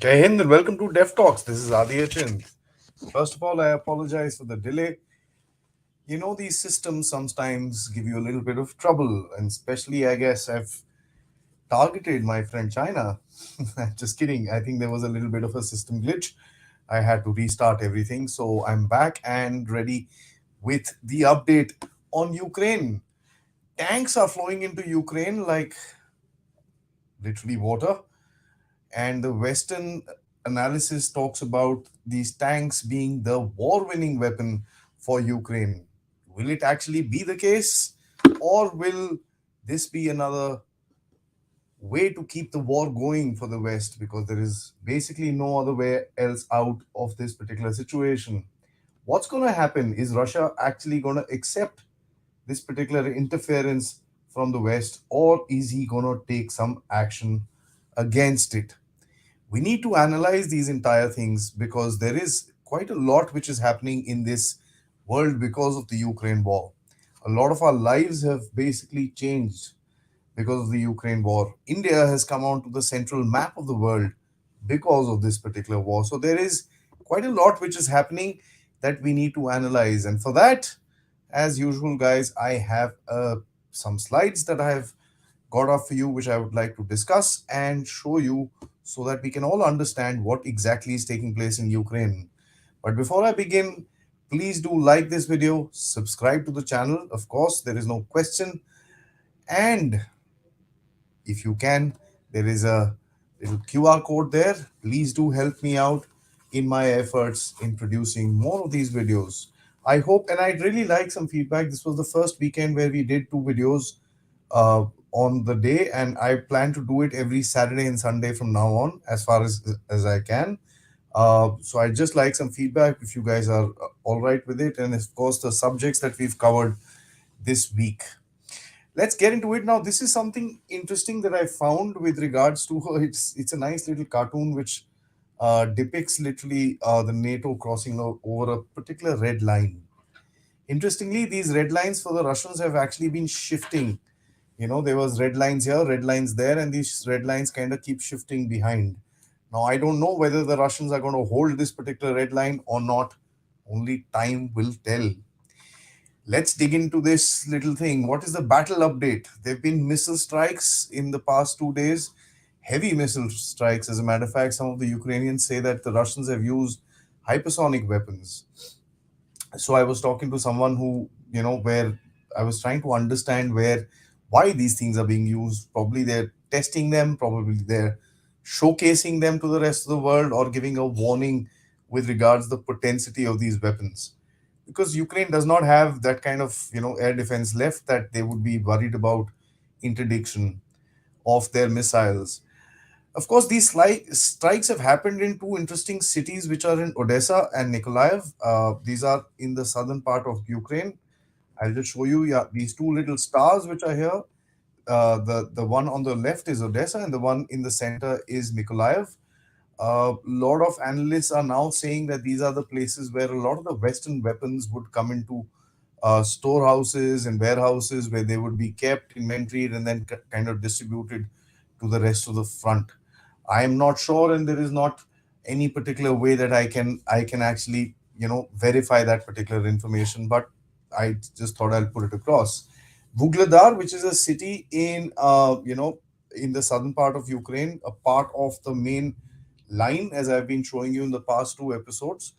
Jai Hind and welcome to Dev Talks. This is Adi Achint. First of all, I apologize for the delay. You know, these systems sometimes give you a little bit of trouble, and especially, I guess, I've targeted my friend China. Just kidding. I think there was a little bit of a system glitch. I had to restart everything. So I'm back and ready with the update on Ukraine. Tanks are flowing into Ukraine like literally water. And the Western analysis talks about these tanks being the war winning weapon for Ukraine. Will it actually be the case? Or will this be another way to keep the war going for the West? Because there is basically no other way else out of this particular situation. What's going to happen? Is Russia actually going to accept this particular interference from the West, or is he going to take some action against it? We need to analyze these entire things because there is quite a lot which is happening in this world because of the Ukraine war. A lot of our lives have basically changed because of the Ukraine war. India has come onto the central map of the world because of this particular war. So there is quite a lot which is happening that we need to analyze. And for that, as usual, guys, I have some slides that I have got up for you, which I would like to discuss and show you so that we can all understand what exactly is taking place in Ukraine. But before I begin, please do like this video, subscribe to the channel. Of course, there is no question. And if you can, there is a little QR code there. Please do help me out in my efforts in producing more of these videos. I hope, and I'd really like some feedback. This was the first weekend where we did two videos on the day, and I plan to do it every Saturday and Sunday from now on, as far as I can. So I'd just like some feedback if you guys are all right with it, and of course the subjects that we've covered this week. Let's get into it now. This is something interesting that I found with regards to it's a nice little cartoon which depicts literally the NATO crossing over a particular red line. Interestingly, these red lines for the Russians have actually been shifting. You know, there was red lines here, red lines there, and these red lines kind of keep shifting behind. Now, I don't know whether the Russians are going to hold this particular red line or not. Only time will tell. Let's dig into this little thing. What is the battle update? There have been missile strikes in the past 2 days, heavy missile strikes. As a matter of fact, some of the Ukrainians say that the Russians have used hypersonic weapons. So I was talking to someone who, where I was trying to understand why these things are being used. Probably they're testing them, probably they're showcasing them to the rest of the world, or giving a warning with regards the potency of these weapons, because Ukraine does not have that kind of air defense left that they would be worried about interdiction of their missiles. Of course, these strikes have happened in two interesting cities, which are in Odessa and Nikolaev. These are in the southern part of Ukraine. I'll just show you, yeah, these two little stars which are here. The one on the left is Odessa, and the one in the center is Nikolaev. A lot of analysts are now saying that these are the places where a lot of the Western weapons would come into storehouses and warehouses, where they would be kept, inventoried, and then kind of distributed to the rest of the front. I am not sure, and there is not any particular way that I can actually verify that particular information. But I just thought I'll put it across. Vugledar, which is a city in the southern part of Ukraine, a part of the main line, as I've been showing you in the past two episodes.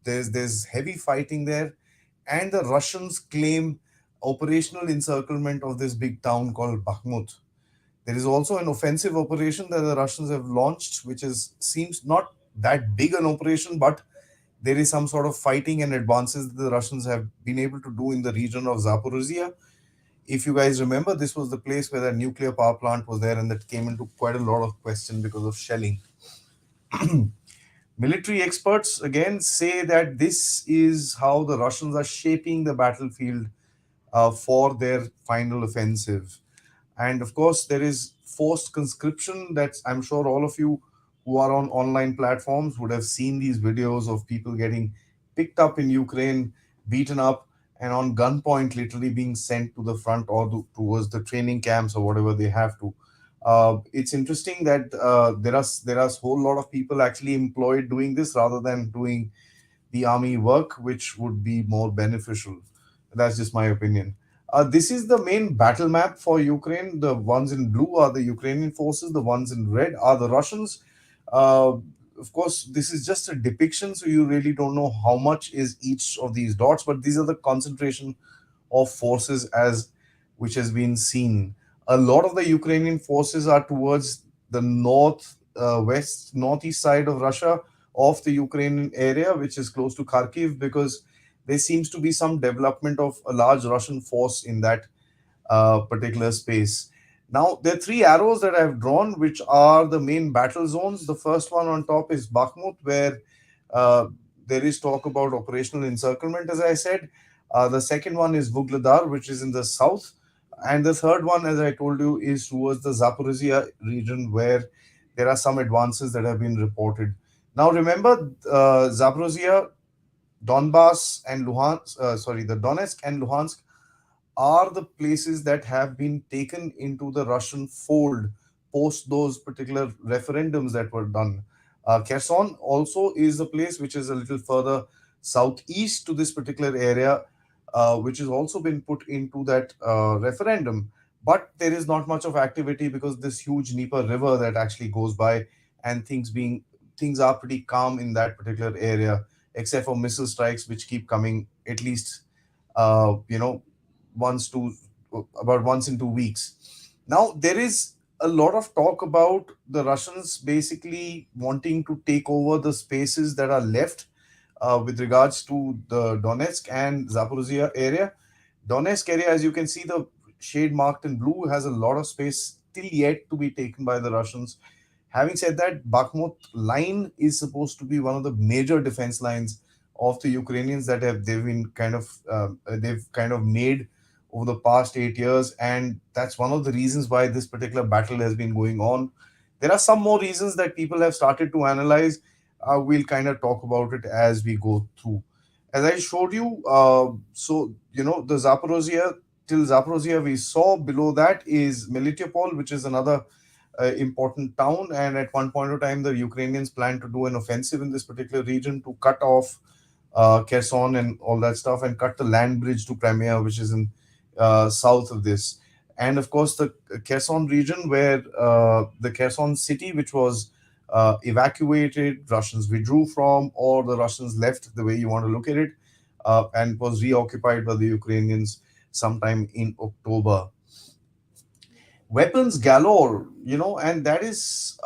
There's heavy fighting there, and the Russians claim operational encirclement of this big town called Bakhmut. There is also an offensive operation that the Russians have launched, which is seems not that big an operation, but there is some sort of fighting and advances that the Russians have been able to do in the region of Zaporizhia. If you guys remember, this was the place where the nuclear power plant was there, and that came into quite a lot of question because of shelling. Military experts again say that this is how the Russians are shaping the battlefield for their final offensive. And of course, there is forced conscription that I'm sure all of you who are on online platforms would have seen these videos of people getting picked up in Ukraine, beaten up, and on gunpoint, literally being sent to the front or towards the training camps or whatever they have to. It's interesting that there are whole lot of people actually employed doing this rather than doing the army work, which would be more beneficial. That's just my opinion. This is the main battle map for Ukraine. The ones in blue are the Ukrainian forces, the ones in red are the Russians. Uh, of course, this is just a depiction, so you really don't know how much is each of these dots, but these are the concentration of forces as which has been seen. A lot of the Ukrainian forces are towards the west, northeast side of Russia, of the Ukrainian area, which is close to Kharkiv, because there seems to be some development of a large Russian force in that particular space. Now, there are three arrows that I've drawn, which are the main battle zones. The first one on top is Bakhmut, where uh, there is talk about operational encirclement, as I said. The second one is Vugledar, which is in the south. And the third one, as I told you, is towards the Zaporizhia region, where there are some advances that have been reported. Now, remember, Zaporizhia, Donbass, and the Donetsk and Luhansk are the places that have been taken into the Russian fold post those particular referendums that were done. Kherson also is the place which is a little further southeast to this particular area, which has also been put into that referendum. But there is not much of activity because this huge Dnieper river that actually goes by, and things are pretty calm in that particular area, except for missile strikes which keep coming at least uh, you know once to about once in 2 weeks. Now there is a lot of talk about the Russians basically wanting to take over the spaces that are left with regards to the Donetsk and Zaporizhia area. Donetsk area, as you can see, the shade marked in blue has a lot of space still yet to be taken by the Russians. Having said that, Bakhmut line is supposed to be one of the major defense lines of the Ukrainians that they've kind of made over the past 8 years, and that's one of the reasons why this particular battle has been going on. There are some more reasons that people have started to analyze. We'll kind of talk about it as we go through. As I showed you, the Zaporozhia till Zaporozhia we saw. Below that is Melitopol, which is another important town. And at one point of time, the Ukrainians planned to do an offensive in this particular region to cut off Kherson and all that stuff, and cut the land bridge to Crimea, which is in south of this. And of course, the Kherson region, where the Kherson city, which was evacuated, Russians withdrew from, or the Russians left, the way you want to look at it, and was reoccupied by the Ukrainians sometime in October. Weapons galore, and that is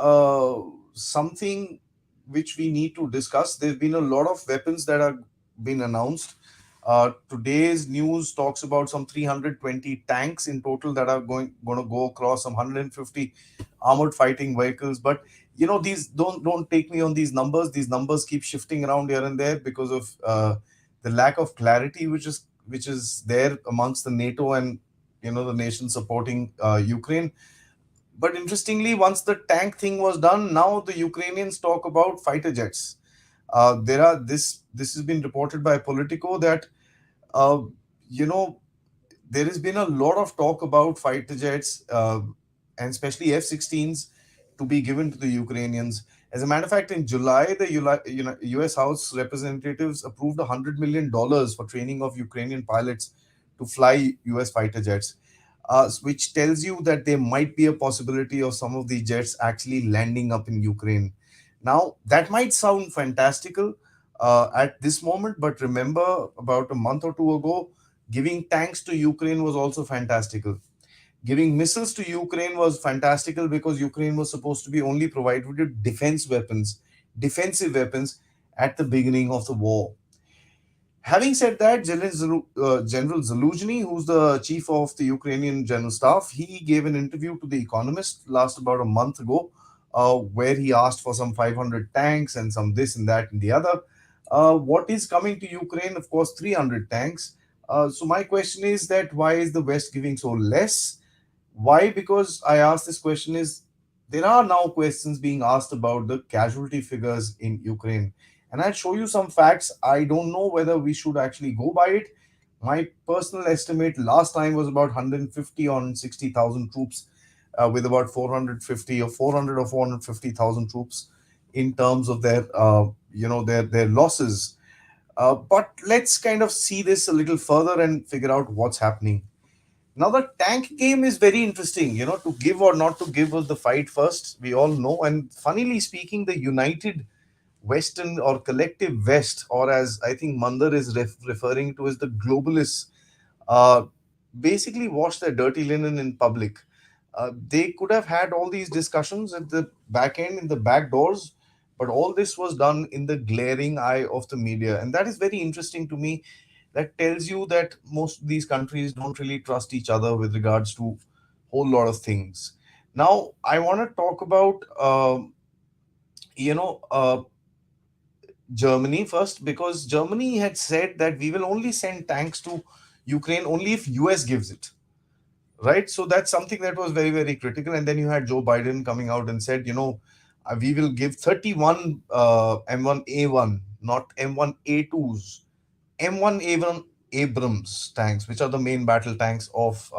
something which we need to discuss. There's been a lot of weapons that have been announced. Today's news talks about some 320 tanks in total that are going to go across, some 150 armored fighting vehicles. But these don't take me on these numbers. These numbers keep shifting around here and there because of the lack of clarity which is there amongst the NATO and the nation supporting Ukraine. But interestingly, once the tank thing was done, now the Ukrainians talk about fighter jets. There are this has been reported by Politico that uh, you know there has been a lot of talk about fighter jets, and especially F-16s, to be given to the Ukrainians. As a matter of fact, in July, the U.S. House Representatives approved $100 million for training of Ukrainian pilots to fly U.S. fighter jets, which tells you that there might be a possibility of some of the jets actually landing up in Ukraine. Now, that might sound fantastical at this moment, but remember, about a month or two ago, giving tanks to Ukraine was also fantastical. Giving missiles to Ukraine was fantastical because Ukraine was supposed to be only provided with defensive weapons at the beginning of the war. Having said that, General Zaluzhny, who's the chief of the Ukrainian General Staff, he gave an interview to The Economist last about a month ago, where he asked for some 500 tanks and some this and that and the other. What is coming to Ukraine? Of course, 300 tanks. So my question is that why is the West giving so less? Why? Because I asked this question is there are now questions being asked about the casualty figures in Ukraine. And I'll show you some facts. I don't know whether we should actually go by it. My personal estimate last time was about 150 on 60,000 troops. with about 450 or 400 or 450,000 troops in terms of their their losses. But let's kind of see this a little further and figure out what's happening. Now, the tank game is very interesting. To give or not to give was the fight first, we all know. And funnily speaking, the United Western or collective West, or as I think Mandar is referring to as the globalists, uh, basically wash their dirty linen in public. They could have had all these discussions at the back end, in the back doors, but all this was done in the glaring eye of the media. And that is very interesting to me. That tells you that most of these countries don't really trust each other with regards to whole lot of things. Now, I want to talk about, you know, uh, Germany first, because Germany had said that we will only send tanks to Ukraine only if US gives it, right? So that's something that was very, very critical. And then you had Joe Biden coming out and said, we will give 31 M1A1, not M1A2s, M1A1 Abrams tanks, which are the main battle tanks of,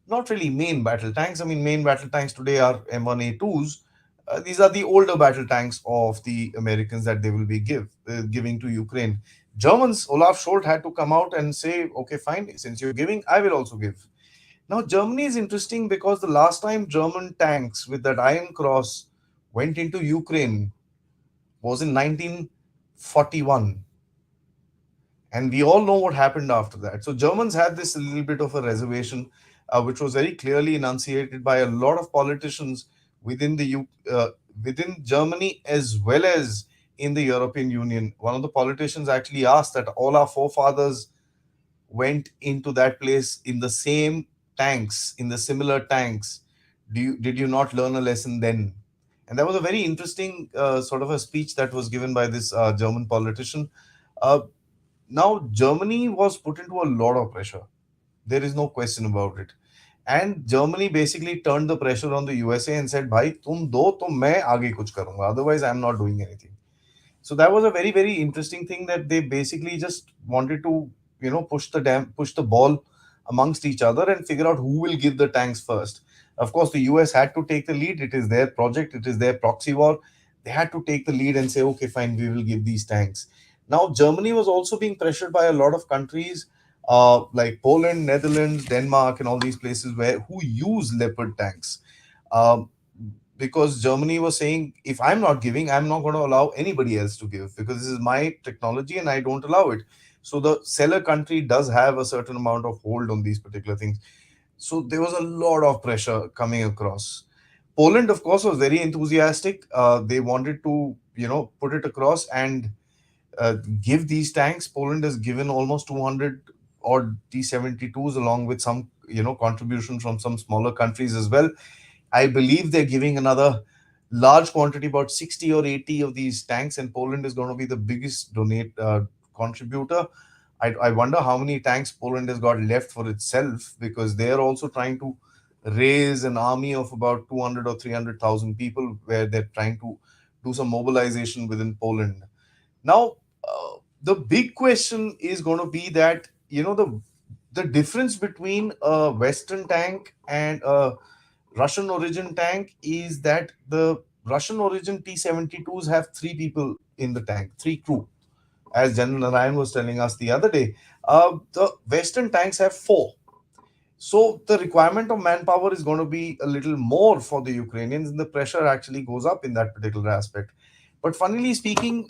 not really main battle tanks. I mean, main battle tanks today are M1A2s. These are the older battle tanks of the Americans that they will be giving to Ukraine. Germans, Olaf Scholz had to come out and say, okay, fine, since you're giving, I will also give. Now, Germany is interesting because the last time German tanks with that Iron Cross went into Ukraine was in 1941. And we all know what happened after that. So Germans had this little bit of a reservation, which was very clearly enunciated by a lot of politicians within within Germany as well as in the European Union. One of the politicians actually asked that all our forefathers went into that place in the same tanks, in the similar tanks. Did you not learn a lesson then? And that was a very interesting sort of a speech that was given by this German politician. Uh, Now, Germany was put into a lot of pressure. There is no question about it. And Germany basically turned the pressure on the USA and said, "Bhai, tum do, to main aage kuch karunga. Otherwise, I'm not doing anything." So that was a very, very interesting thing that they basically just wanted to, push the ball amongst each other and figure out who will give the tanks first. Of course, the US had to take the lead. It is their project. It is their proxy war. They had to take the lead and say, okay, fine, we will give these tanks. Now, Germany was also being pressured by a lot of countries like Poland, Netherlands, Denmark, and all these places who use Leopard tanks. Um, because Germany was saying, if I'm not giving, I'm not going to allow anybody else to give because this is my technology and I don't allow it. So the seller country does have a certain amount of hold on these particular things. So there was a lot of pressure coming across. Poland, of course, was very enthusiastic. They wanted to, put it across and give these tanks. Poland has given almost 200 odd T-72s along with some, contribution from some smaller countries as well. I believe they're giving another large quantity, about 60 or 80 of these tanks, and Poland is going to be the biggest donate contributor. I wonder how many tanks Poland has got left for itself because they're also trying to raise an army of about 200 or 300,000 people where they're trying to do some mobilization within Poland. Now, the big question is going to be that the difference between a Western tank and a Russian origin tank is that the Russian origin T-72s have three people in the tank, three crew, as General Narayan was telling us the other day. The Western tanks have four. So the requirement of manpower is going to be a little more for the Ukrainians, and the pressure actually goes up in that particular aspect. But funnily speaking,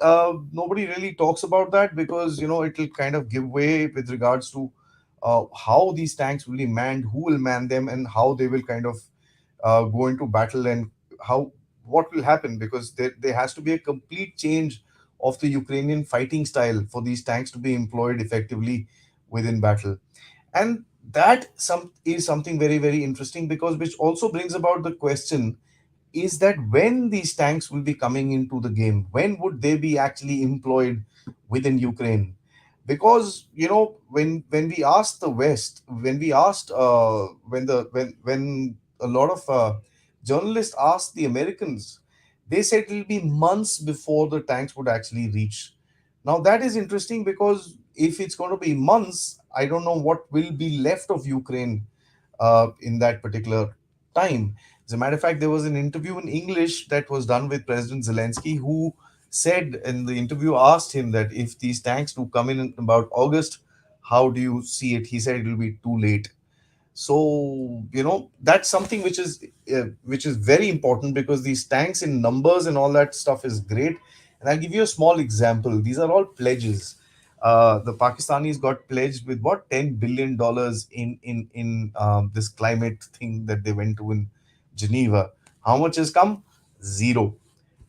nobody really talks about that because it will kind of give way with regards to how these tanks will be manned, who will man them, and how they will kind of go into battle and how what will happen because there has to be a complete change of the Ukrainian fighting style for these tanks to be employed effectively within battle. And that is something very, very interesting because which also brings about the question is that when these tanks will be coming into the game, when would they be actually employed within Ukraine? Because when we asked the West, when we asked when a lot of journalists asked the Americans, they said it will be months before the tanks would actually reach. Now that is interesting because if it's going to be months, I don't know what will be left of Ukraine in that particular time. As a matter of fact, there was an interview in English that was done with President Zelensky, who said in the interview, asked him that if these tanks do come in about August, how do you see it? He said it will be too late. So that's something which is very important, because these tanks in numbers and all that stuff is great. And I'll give you a small example. These are all pledges. The Pakistanis got pledged with what, $10 billion in this climate thing that they went to in Geneva. How much has come? Zero.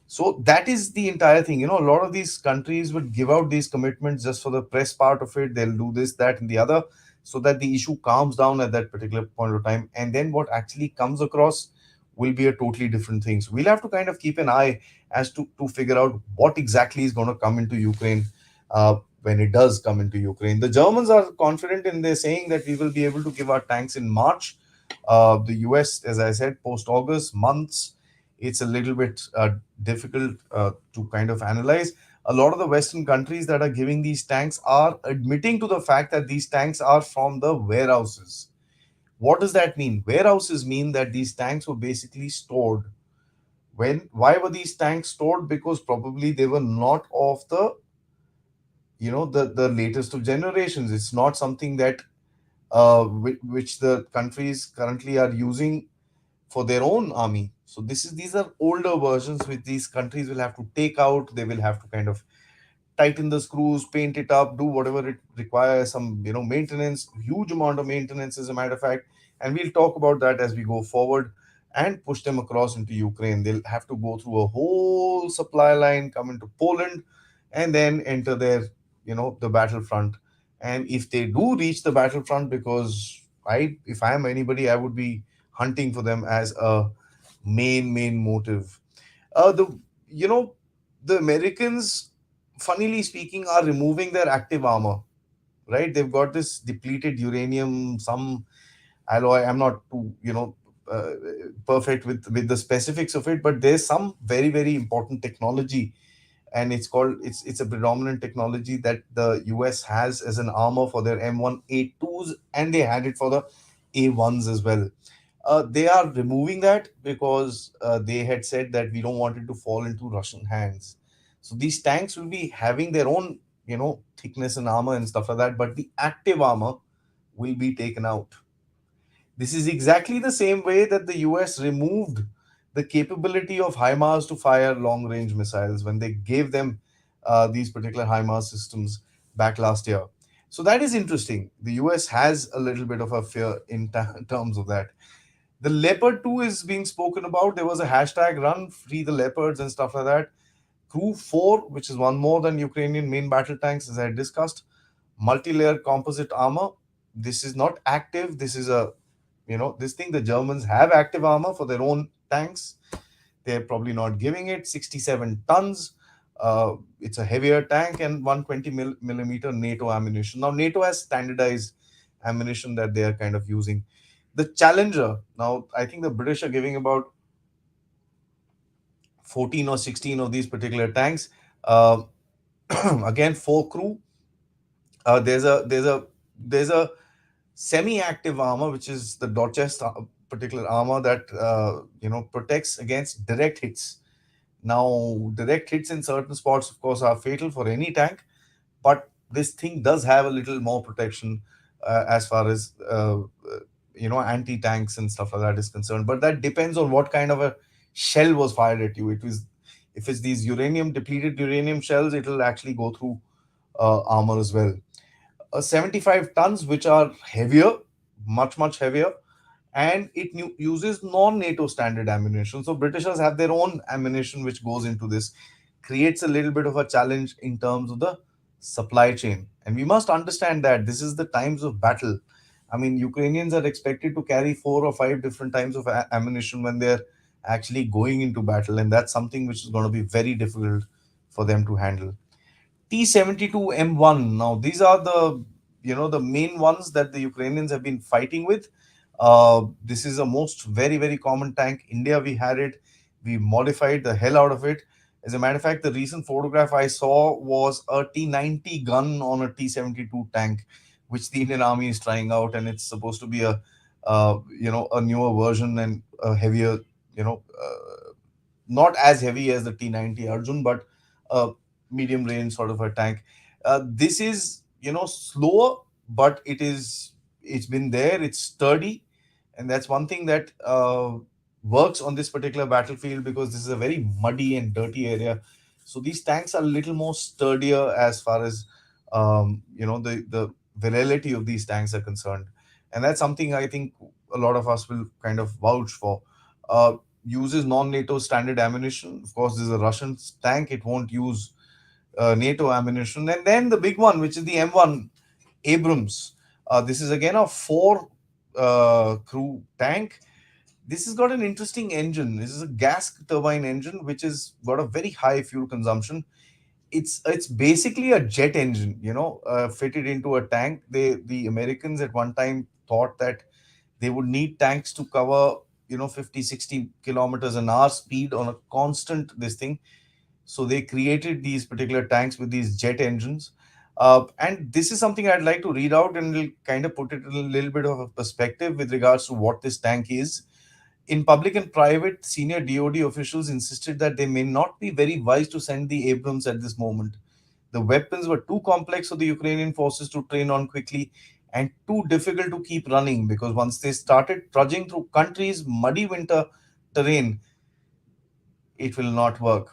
So that is the entire thing. A lot of these countries would give out these commitments just for the press part of it. They'll do this, that, and the other, so that the issue calms down at that particular point of time. And then what actually comes across will be a totally different thing. So we'll have to kind of keep an eye as to figure out what exactly is going to come into Ukraine when it does come into Ukraine. The Germans are confident in their saying that we will be able to give our tanks in March. The US, as I said, post August months, it's a little bit difficult to kind of analyze. A lot of the Western countries that are giving these tanks are admitting to the fact that these tanks are from the warehouses. What does that mean? Warehouses mean that these tanks were basically stored. Why were these tanks stored? Because probably they were not of the latest of generations. It's not something that which the countries currently are using for their own army. So these are older versions which these countries will have to take out. They will have to kind of tighten the screws, paint it up, do whatever it requires, some maintenance, huge amount of maintenance, as a matter of fact. And we'll talk about that as we go forward and push them across into Ukraine. They'll have to go through a whole supply line, come into Poland, and then enter the battlefront. And if they do reach the battlefront, because if I am anybody, I would be hunting for them as a main motive. The you know the Americans, funnily speaking, are removing their active armor. Right? They've got this depleted uranium, some alloy. I'm not too uh, perfect with the specifics of it, but there's some very important technology, and it's a predominant technology that the US has as an armor for their M1A2s, and they had it for the A1s as well. They are removing that because they had said that we don't want it to fall into Russian hands. So these tanks will be having their own, thickness and armor and stuff like that, but the active armor will be taken out. This is exactly the same way that the US removed the capability of HIMARS to fire long range missiles when they gave them these particular HIMARS systems back last year. So that is interesting. The US has a little bit of a fear in terms of that. The Leopard 2 is being spoken about. There was a hashtag run, free the Leopards and stuff like that. Crew 4, which is one more than Ukrainian main battle tanks, as I discussed. Multi-layer composite armor. This is not active. This is this thing. The Germans have active armor for their own tanks. They're probably not giving it. 67 tons. It's a heavier tank and 120 millimeter NATO ammunition. Now, NATO has standardized ammunition that they are kind of using. The Challenger. Now, I think the British are giving about 14 or 16 of these particular tanks. Uh, again, four crew. There's a semi-active armor, which is the Dorchester particular armor that protects against direct hits. Now, direct hits in certain spots, of course, are fatal for any tank, but this thing does have a little more protection as far as anti tanks and stuff like that is concerned. But that depends on what kind of a shell was fired at you. It was If it's these uranium depleted uranium shells, it will actually go through armor as well. 75 tons, which are heavier, much heavier, and it uses non-NATO standard ammunition. So Britishers have their own ammunition which goes into this, creates a little bit of a challenge in terms of the supply chain. And we must understand that this is the times of battle. I mean, Ukrainians are expected to carry 4 or 5 different types of ammunition when they're actually going into battle, and that's something which is going to be very difficult for them to handle. T-72M1. Now, these are the main ones that the Ukrainians have been fighting with. This is a most very common tank. India, we had it. We modified the hell out of it. As a matter of fact, the recent photograph I saw was a T-90 gun on a T-72 tank, which the Indian Army is trying out, and it's supposed to be a newer version and a heavier, you know, not as heavy as the T90 Arjun, but a medium range sort of a tank. This is, slower, but it's been there. It's sturdy, and that's one thing that works on this particular battlefield, because this is a very muddy and dirty area. So these tanks are a little more sturdier as far as the virality of these tanks are concerned, and that's something I think a lot of us will kind of vouch for. Uh, Uses non-NATO standard ammunition. Of course, this is a Russian tank; it won't use NATO ammunition. And then the big one, which is the M1 Abrams. This is again a four crew tank. This has got an interesting engine. This is a gas turbine engine, which has got a very high fuel consumption. It's basically a jet engine, fitted into a tank. The Americans at one time thought that they would need tanks to cover 50, 60 kilometers an hour speed on a constant this thing. So they created these particular tanks with these jet engines. And this is something I'd like to read out, and will kind of put it in a little bit of a perspective with regards to what this tank is. In public and private, senior DoD officials insisted that they may not be very wise to send the Abrams at this moment. The weapons were too complex for the Ukrainian forces to train on quickly, and too difficult to keep running, because once they started trudging through country's muddy winter terrain, it will not work.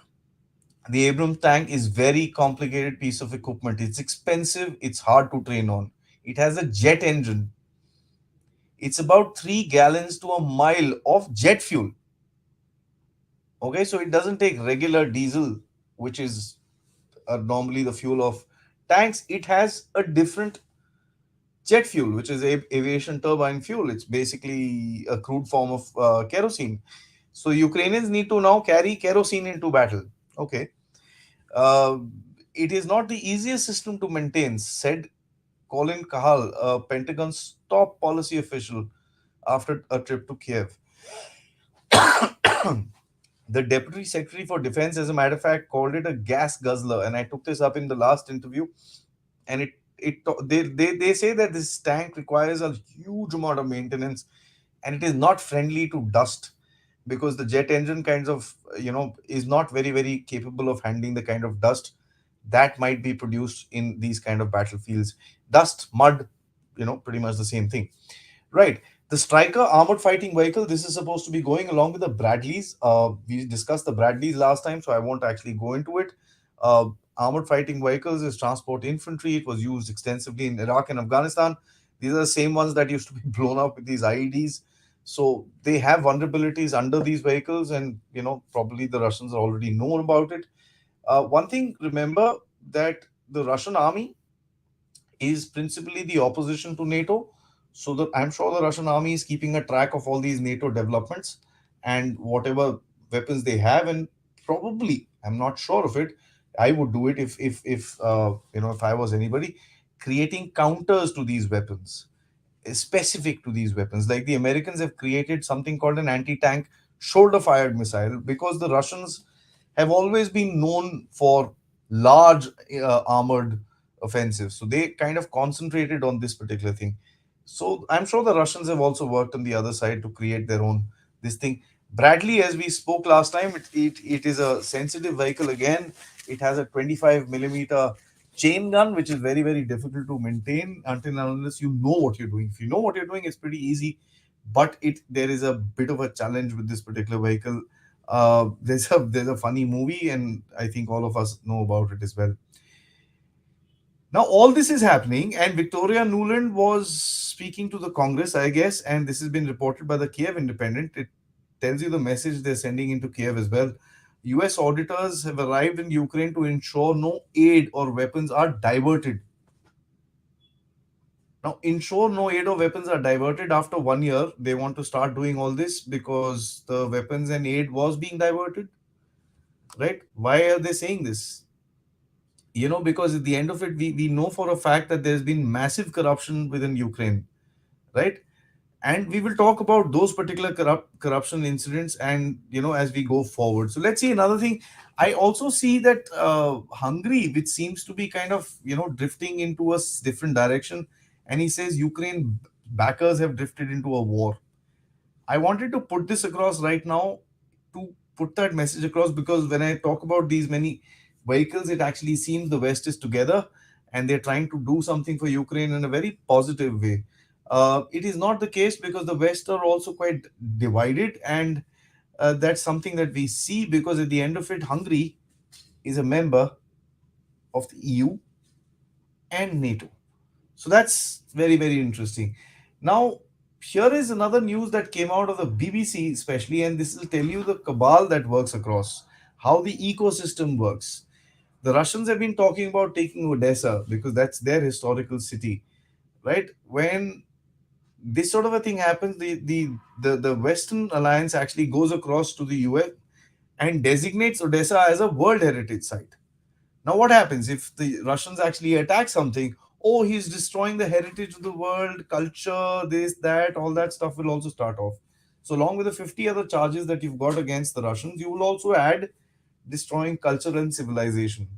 The Abrams tank is very complicated piece of equipment. It's expensive, it's hard to train on. It has a jet engine. It's about 3 gallons to a mile of jet fuel. Okay, so it doesn't take regular diesel, which is normally the fuel of tanks. It has a different jet fuel, which is aviation turbine fuel. It's basically a crude form of kerosene. So Ukrainians need to now carry kerosene into battle. Okay. Uh, it is not the easiest system to maintain, said Colin Kahal, a Pentagon's top policy official, after a trip to Kiev. The Deputy Secretary for Defense, as a matter of fact, called it a gas guzzler, and I took this up in the last interview. And they say that this tank requires a huge amount of maintenance, and it is not friendly to dust, because the jet engine kinds of is not very capable of handling the kind of dust that might be produced in these kind of battlefields. Dust, mud, pretty much the same thing. Right. The Striker armored fighting vehicle, this is supposed to be going along with the Bradleys. We discussed the Bradleys last time, so I won't actually go into it. Armored fighting vehicles is transport infantry. It was used extensively in Iraq and Afghanistan. These are the same ones that used to be blown up with these IEDs. So they have vulnerabilities under these vehicles, and probably the Russians already know about it. One thing, remember that the Russian army is principally the opposition to NATO. So I'm sure the Russian army is keeping a track of all these NATO developments and whatever weapons they have, and probably, I'm not sure of it. I would do it if I was anybody, creating counters to these weapons, specific to these weapons. Like the Americans have created something called an anti-tank shoulder-fired missile, because the Russians have always been known for large armored offensives. So they kind of concentrated on this particular thing. So I'm sure the Russians have also worked on the other side to create their own this thing. Bradley, as we spoke last time, it is a sensitive vehicle again. It has a 25 millimeter chain gun, which is very difficult to maintain until and unless you know what you're doing. If you know what you're doing, it's pretty easy. But there is a bit of a challenge with this particular vehicle. There's a funny movie, and I think all of us know about it as well. Now, all this is happening, and Victoria Nuland was speaking to the Congress, I guess, and this has been reported by the Kiev Independent. It tells you the message they're sending into Kiev as well. US auditors have arrived in Ukraine to ensure no aid or weapons are diverted. Now, ensure no aid or weapons are diverted after 1 year. They want to start doing all this because the weapons and aid was being diverted, right? Why are they saying this? Because at the end of it, we know for a fact that there's been massive corruption within Ukraine, right? And we will talk about those particular corruption incidents, and as we go forward. So let's see another thing. I also see that Hungary, which seems to be kind of drifting into a different direction, and he says Ukraine backers have drifted into a war. I wanted to put this across right now, to put that message across, because when I talk about these many vehicles, it actually seems the West is together and they're trying to do something for Ukraine in a very positive way. It is not the case, because the West are also quite divided, and that's something that we see, because at the end of it, Hungary is a member of the EU and NATO. So that's very, very interesting. Now, here is another news that came out of the BBC, especially, and this will tell you the cabal that works across, how the ecosystem works. The Russians have been talking about taking Odessa because that's their historical city, right? When this sort of a thing happens, the Western Alliance actually goes across to the US and designates Odessa as a World Heritage Site. Now, what happens if the Russians actually attack something? Oh, he's destroying the heritage of the world, culture, this, that, all that stuff will also start off. So, along with the 50 other charges that you've got against the Russians, you will also add destroying culture and civilization.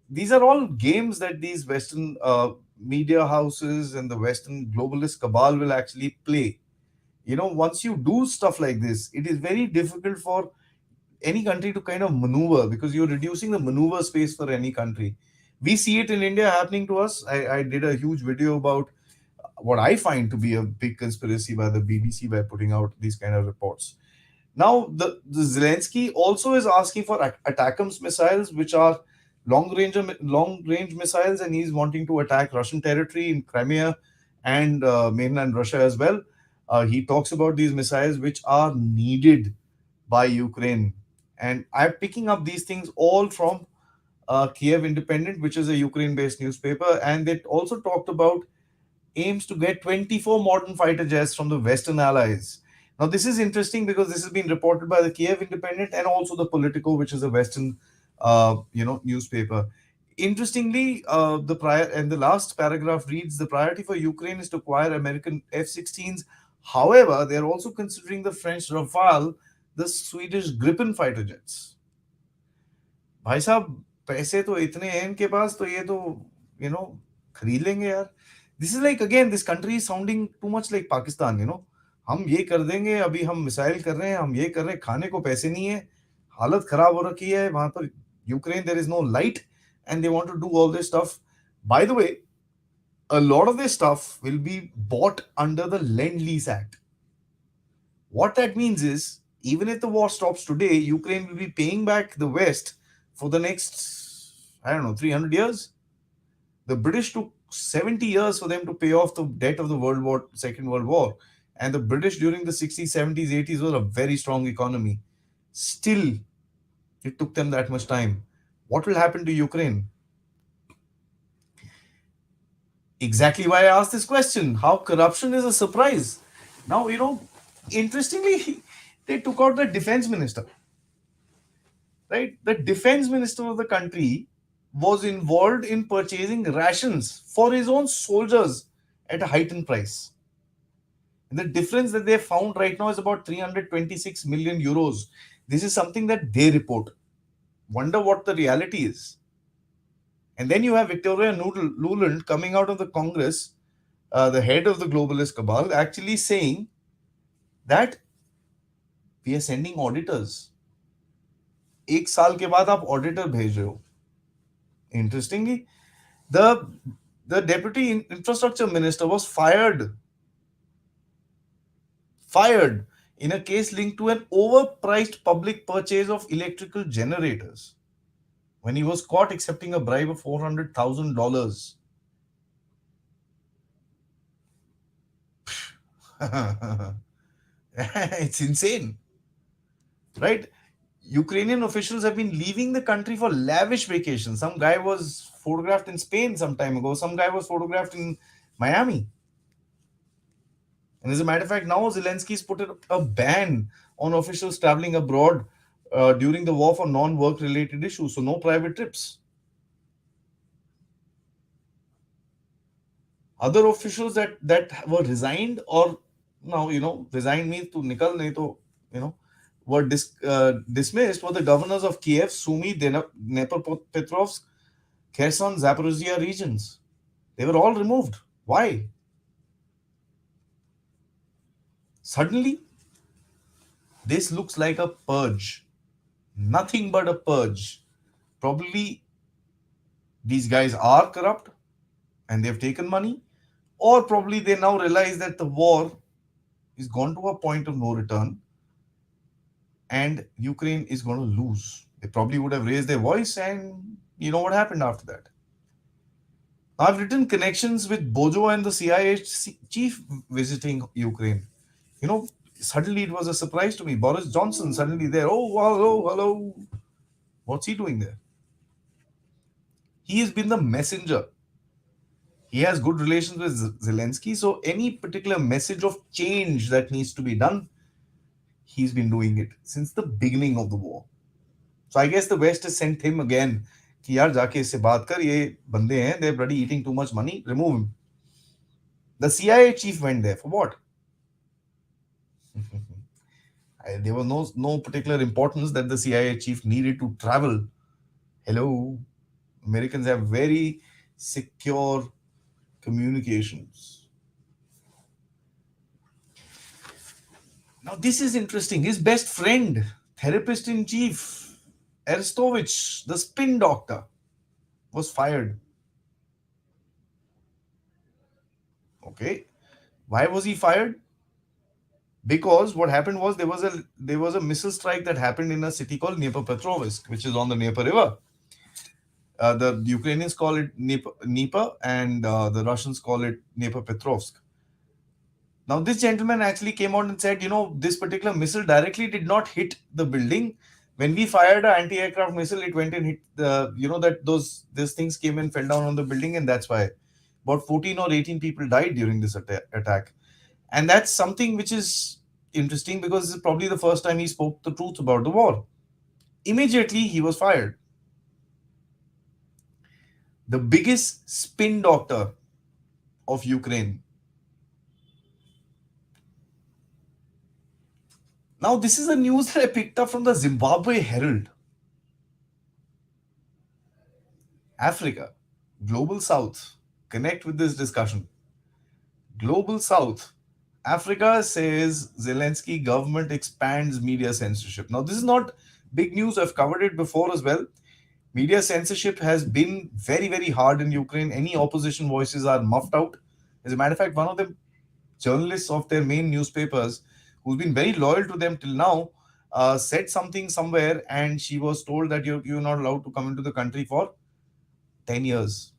These are all games that these Western media houses and the Western globalist cabal will actually play. Once you do stuff like this, it is very difficult for any country to kind of maneuver, because you're reducing the maneuver space for any country. We see it in India happening to us. I did a huge video about what I find to be a big conspiracy by the BBC by putting out these kind of reports. Now, the Zelensky also is asking for ATACMS missiles, which are long range missiles, and he's wanting to attack Russian territory in Crimea and mainland Russia as well. He talks about these missiles which are needed by Ukraine, and I'm picking up these things all from Kiev Independent, which is a Ukraine-based newspaper, and they also talked about aims to get 24 modern fighter jets from the Western allies. Now, this is interesting because this has been reported by the Kiev Independent and also the Politico, which is a Western, newspaper. Interestingly, the last paragraph reads: the priority for Ukraine is to acquire American F-16s. However, they are also considering the French Rafale, the Swedish Gripen fighter jets. भाई साहब, पैसे तो इतने हैं इनके पास, तो ये तो यू नो खरीद लेंगे यार. This is like, again, this country is sounding too much like Pakistan. हम ये कर देंगे, अभी हम मिसाइल कर रहे हैं, हम ये कर रहे हैं, खाने को पैसे नहीं है, हालत खराब हो रखी है वहां पर. Ukraine, there is no light, and they want to do all this stuff. By the way, a lot of this stuff will be bought under the Lend Lease Act. What that means is, even if the war stops today, Ukraine will be paying back the West for the next, I don't know, 300 years. The British took 70 years for them to pay off the debt of the Second World War. And the British during the 60s, 70s, 80s was a very strong economy. Still, it took them that much time. What will happen to Ukraine? Exactly why I asked this question. How corruption is a surprise. Now, interestingly, they took out the defense minister, right? The defense minister of the country was involved in purchasing rations for his own soldiers at a heightened price. And the difference that they found right now is about 326 million euros. This is something that they report. Wonder what the reality is. And then you have Victoria Nuland coming out of the Congress, the head of the globalist cabal, actually saying that we are sending auditors. एक साल के बाद आप auditor भेज रहे हो. Interestingly, the the deputy infrastructure minister was fired in a case linked to an overpriced public purchase of electrical generators when he was caught accepting a bribe of $400,000. It's insane, right? Ukrainian officials have been leaving the country for lavish vacations. Some guy was photographed in Spain some time ago. Some guy was photographed in Miami. And as a matter of fact, now Zelensky's put a ban on officials traveling abroad during the war for non-work related issues. So no private trips. Other officials that were resigned, or now resigned means to nikal nahi to you know were dismissed, were the governors of Kiev, Sumy, Dnepropetrovsk, Kherson, Zaporozhye regions. They were all removed. Why? Suddenly, this looks like a purge. Nothing but a purge. Probably these guys are corrupt and they've taken money, or probably they now realize that the war is gone to a point of no return and Ukraine is going to lose. They probably would have raised their voice, and you know what happened after that. I've written connections with Bojo and the CIA chief visiting Ukraine. You know, suddenly it was a surprise to me. Boris Johnson suddenly there. Oh, hello, hello. What's he doing there? He has been the messenger. He has good relations with Zelensky. So, any particular message of change that needs to be done, he's been doing it since the beginning of the war. So, I guess the West has sent him again. कि यार जाके इससे बात कर ये बंदे हैं they're bloody eating too much money remove him. The CIA chief went there for what? There was no particular importance that the CIA chief needed to travel. Hello, Americans have very secure communications. Now, this is interesting. His best friend, therapist in chief, Arestovich, the spin doctor, was fired. Okay, why was he fired? Because what happened was there was a missile strike that happened in a city called Dnipropetrovsk, which is on the Dnieper River. The Ukrainians call it Dnieper, and the Russians call it Dnipropetrovsk. Now, this gentleman actually came out and said, this particular missile directly did not hit the building. When we fired an anti-aircraft missile, it went and hit the, that these things came and fell down on the building, and that's why about 14 or 18 people died during this attack. And that's something which is interesting because it's probably the first time he spoke the truth about the war. Immediately, he was fired. The biggest spin doctor of Ukraine. Now, this is a news that I picked up from the Zimbabwe Herald. Africa, Global South, connect with this discussion. Global South, Africa says Zelensky government expands media censorship. Now, this is not big news. I've covered it before as well. Media censorship has been very, very hard in Ukraine. Any opposition voices are muffed out. As a matter of fact, one of the journalists of their main newspapers, who's been very loyal to them till now, said something somewhere, and she was told that you're not allowed to come into the country for 10 years.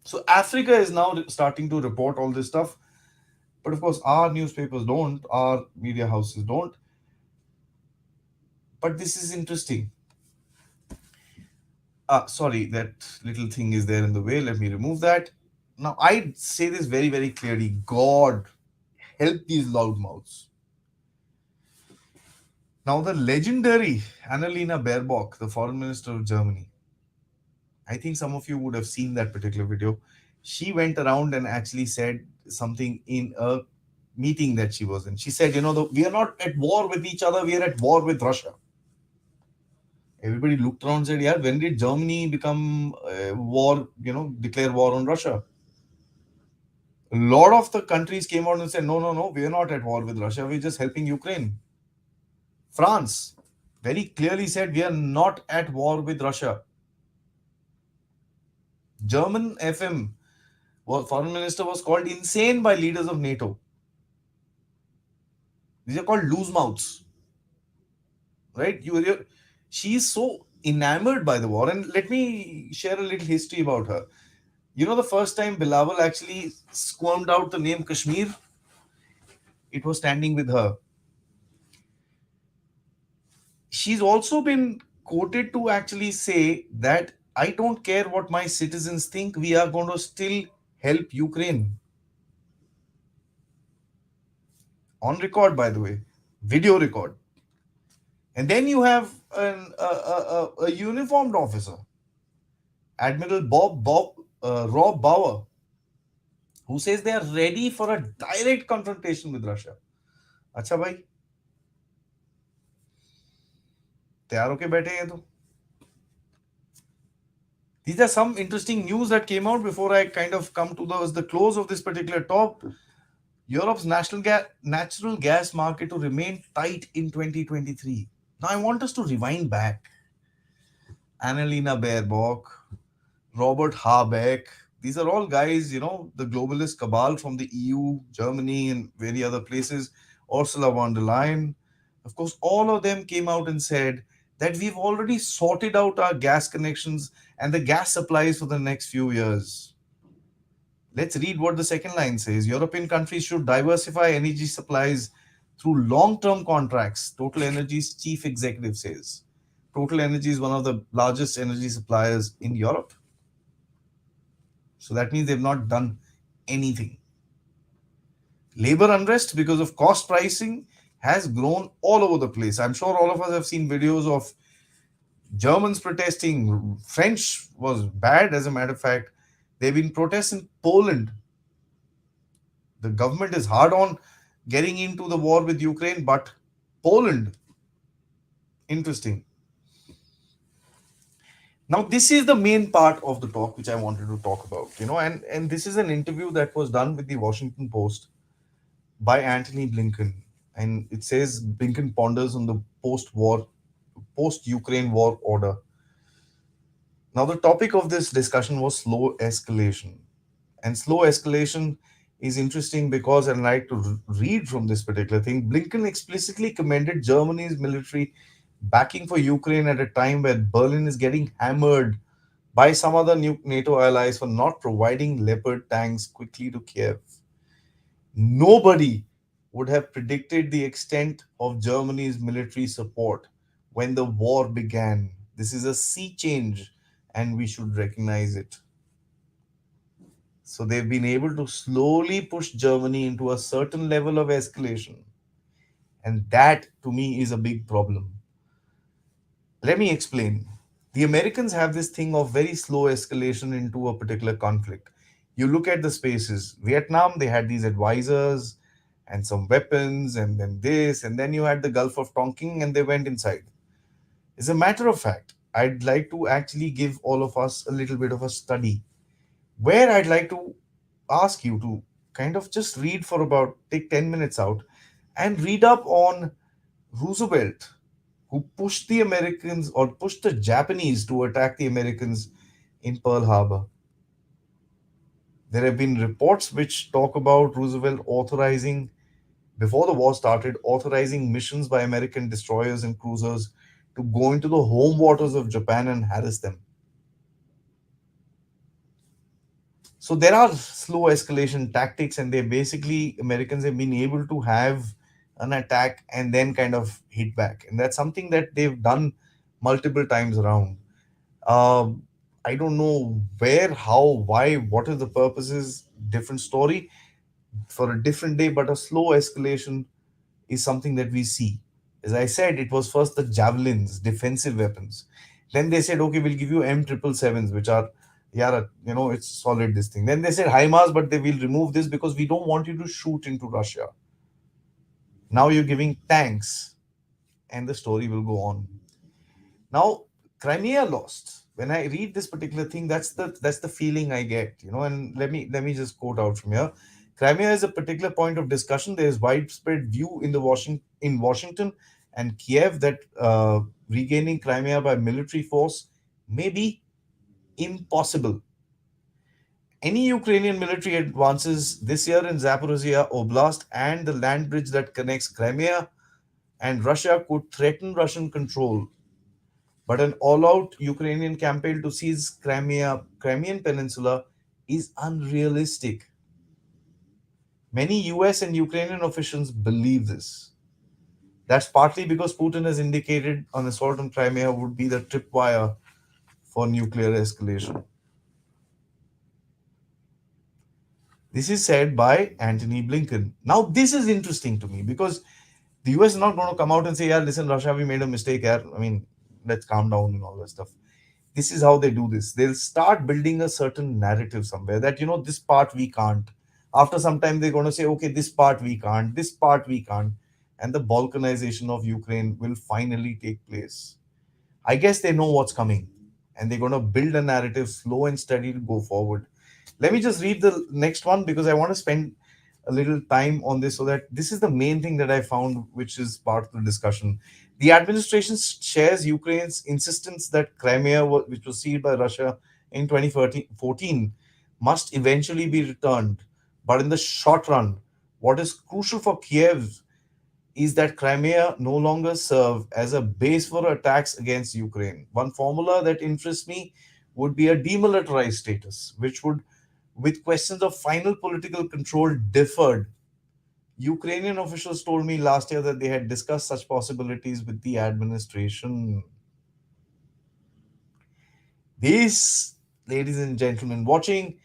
So Africa is now starting to report all this stuff. But of course, our newspapers don't, our media houses don't. But this is interesting. Sorry, that little thing is there in the way. Let me remove that. Now, I say this very, very clearly. God help these loudmouths. Now, the legendary Annalena Baerbock, the foreign minister of Germany, I think some of you would have seen that particular video. She went around and actually said something in a meeting that she was in. She said, we are not at war with each other, we are at war with Russia. Everybody looked around and said, yeah, when did Germany become war, declare war on Russia? A lot of the countries came out and said, no, no, no, we are not at war with Russia, we're just helping Ukraine. France very clearly said, we are not at war with Russia. German FM foreign minister was called insane by leaders of NATO. These are called loose mouths, right? She is so enamored by the war. And let me share a little history about her. The first time Bilawal actually squirmed out the name Kashmir, it was standing with her. She's also been quoted to actually say that I don't care what my citizens think, we are going to still help Ukraine. On record, by the way, video record. And then you have a uniformed officer, Admiral Rob Bauer, who says they are ready for a direct confrontation with Russia. अच्छा भाई, तैयार होके बैठे हैं तो. These are some interesting news that came out before I kind of come to the close of this particular talk. Europe's natural gas market to remain tight in 2023. Now, I want us to rewind back. Annalena Baerbock, Robert Habeck, these are all guys, the globalist cabal from the EU, Germany, and various other places, Ursula von der Leyen. Of course, all of them came out and said that we've already sorted out our gas connections and the gas supplies for the next few years. Let's read what the second line says. European countries should diversify energy supplies through long term contracts, Total Energy's chief executive says. Total Energy is one of the largest energy suppliers in Europe. So that means they've not done anything. Labor unrest because of cost pricing has grown all over the place. I'm sure all of us have seen videos of Germans protesting. French was bad, as a matter of fact. There have been protests in Poland. The government is hard on getting into the war with Ukraine, but Poland, interesting. Now, this is the main part of the talk which I wanted to talk about, and this is an interview that was done with the Washington Post by Anthony Blinken, and it says Blinken ponders on the post-Ukraine war order. Now, the topic of this discussion was slow escalation. And slow escalation is interesting because I'd like to read from this particular thing. Blinken explicitly commended Germany's military backing for Ukraine at a time when Berlin is getting hammered by some other new NATO allies for not providing Leopard tanks quickly to Kiev. Nobody would have predicted the extent of Germany's military support when the war began. This is a sea change, and we should recognize it. So they've been able to slowly push Germany into a certain level of escalation. And that, to me, is a big problem. Let me explain. The Americans have this thing of very slow escalation into a particular conflict. You look at the spaces. Vietnam, they had these advisors and some weapons, and then this, and then you had the Gulf of Tonkin, and they went inside. As a matter of fact, I'd like to actually give all of us a little bit of a study where I'd like to ask you to kind of just read for about take 10 minutes out and read up on Roosevelt, who pushed the Americans or pushed the Japanese to attack the Americans in Pearl Harbor. There have been reports which talk about Roosevelt authorizing, before the war started, authorizing missions by American destroyers and cruisers to go into the home waters of Japan and harass them. So there are slow escalation tactics, and they basically Americans have been able to have an attack and then kind of hit back, and that's something that they've done multiple times around. Um, I don't know where, how, why, what is the purposes. Different story for a different day, but a slow escalation is something that we see. As I said, it was first the javelins, defensive weapons. Then they said, okay, we'll give you M777s, which are, yeah, it's solid this thing. Then they said HIMARS, but they will remove this because we don't want you to shoot into Russia. Now you're giving tanks, and the story will go on. Now, Crimea lost. When I read this particular thing, that's the feeling I get, And let me just quote out from here. Crimea is a particular point of discussion. There is widespread view in Washington and Kiev that regaining Crimea by military force may be impossible. Any Ukrainian military advances this year in Zaporizhia Oblast and the land bridge that connects Crimea and Russia could threaten Russian control, but an all-out Ukrainian campaign to seize Crimean Peninsula is unrealistic. Many US and Ukrainian officials believe this. That's partly because Putin has indicated an assault on Crimea would be the tripwire for nuclear escalation. This is said by Antony Blinken. Now, this is interesting to me because the US is not going to come out and say, yeah, listen, Russia, we made a mistake here. I mean, let's calm down and all that stuff. This is how they do this. They'll start building a certain narrative somewhere that, this part we can't. After some time, they're going to say, okay, this part we can't, this part we can't. And the balkanization of Ukraine will finally take place. I guess they know what's coming, and they're going to build a narrative slow and steady to go forward. Let me just read the next one because I want to spend a little time on this, so that this is the main thing that I found, which is part of the discussion. The administration shares Ukraine's insistence that Crimea, which was ceded by Russia in 2014, must eventually be returned. But in the short run, what is crucial for Kiev is that Crimea no longer serve as a base for attacks against Ukraine. One formula that interests me would be a demilitarized status, which would, with questions of final political control, differed. Ukrainian officials told me last year that they had discussed such possibilities with the administration. This, ladies and gentlemen, watching,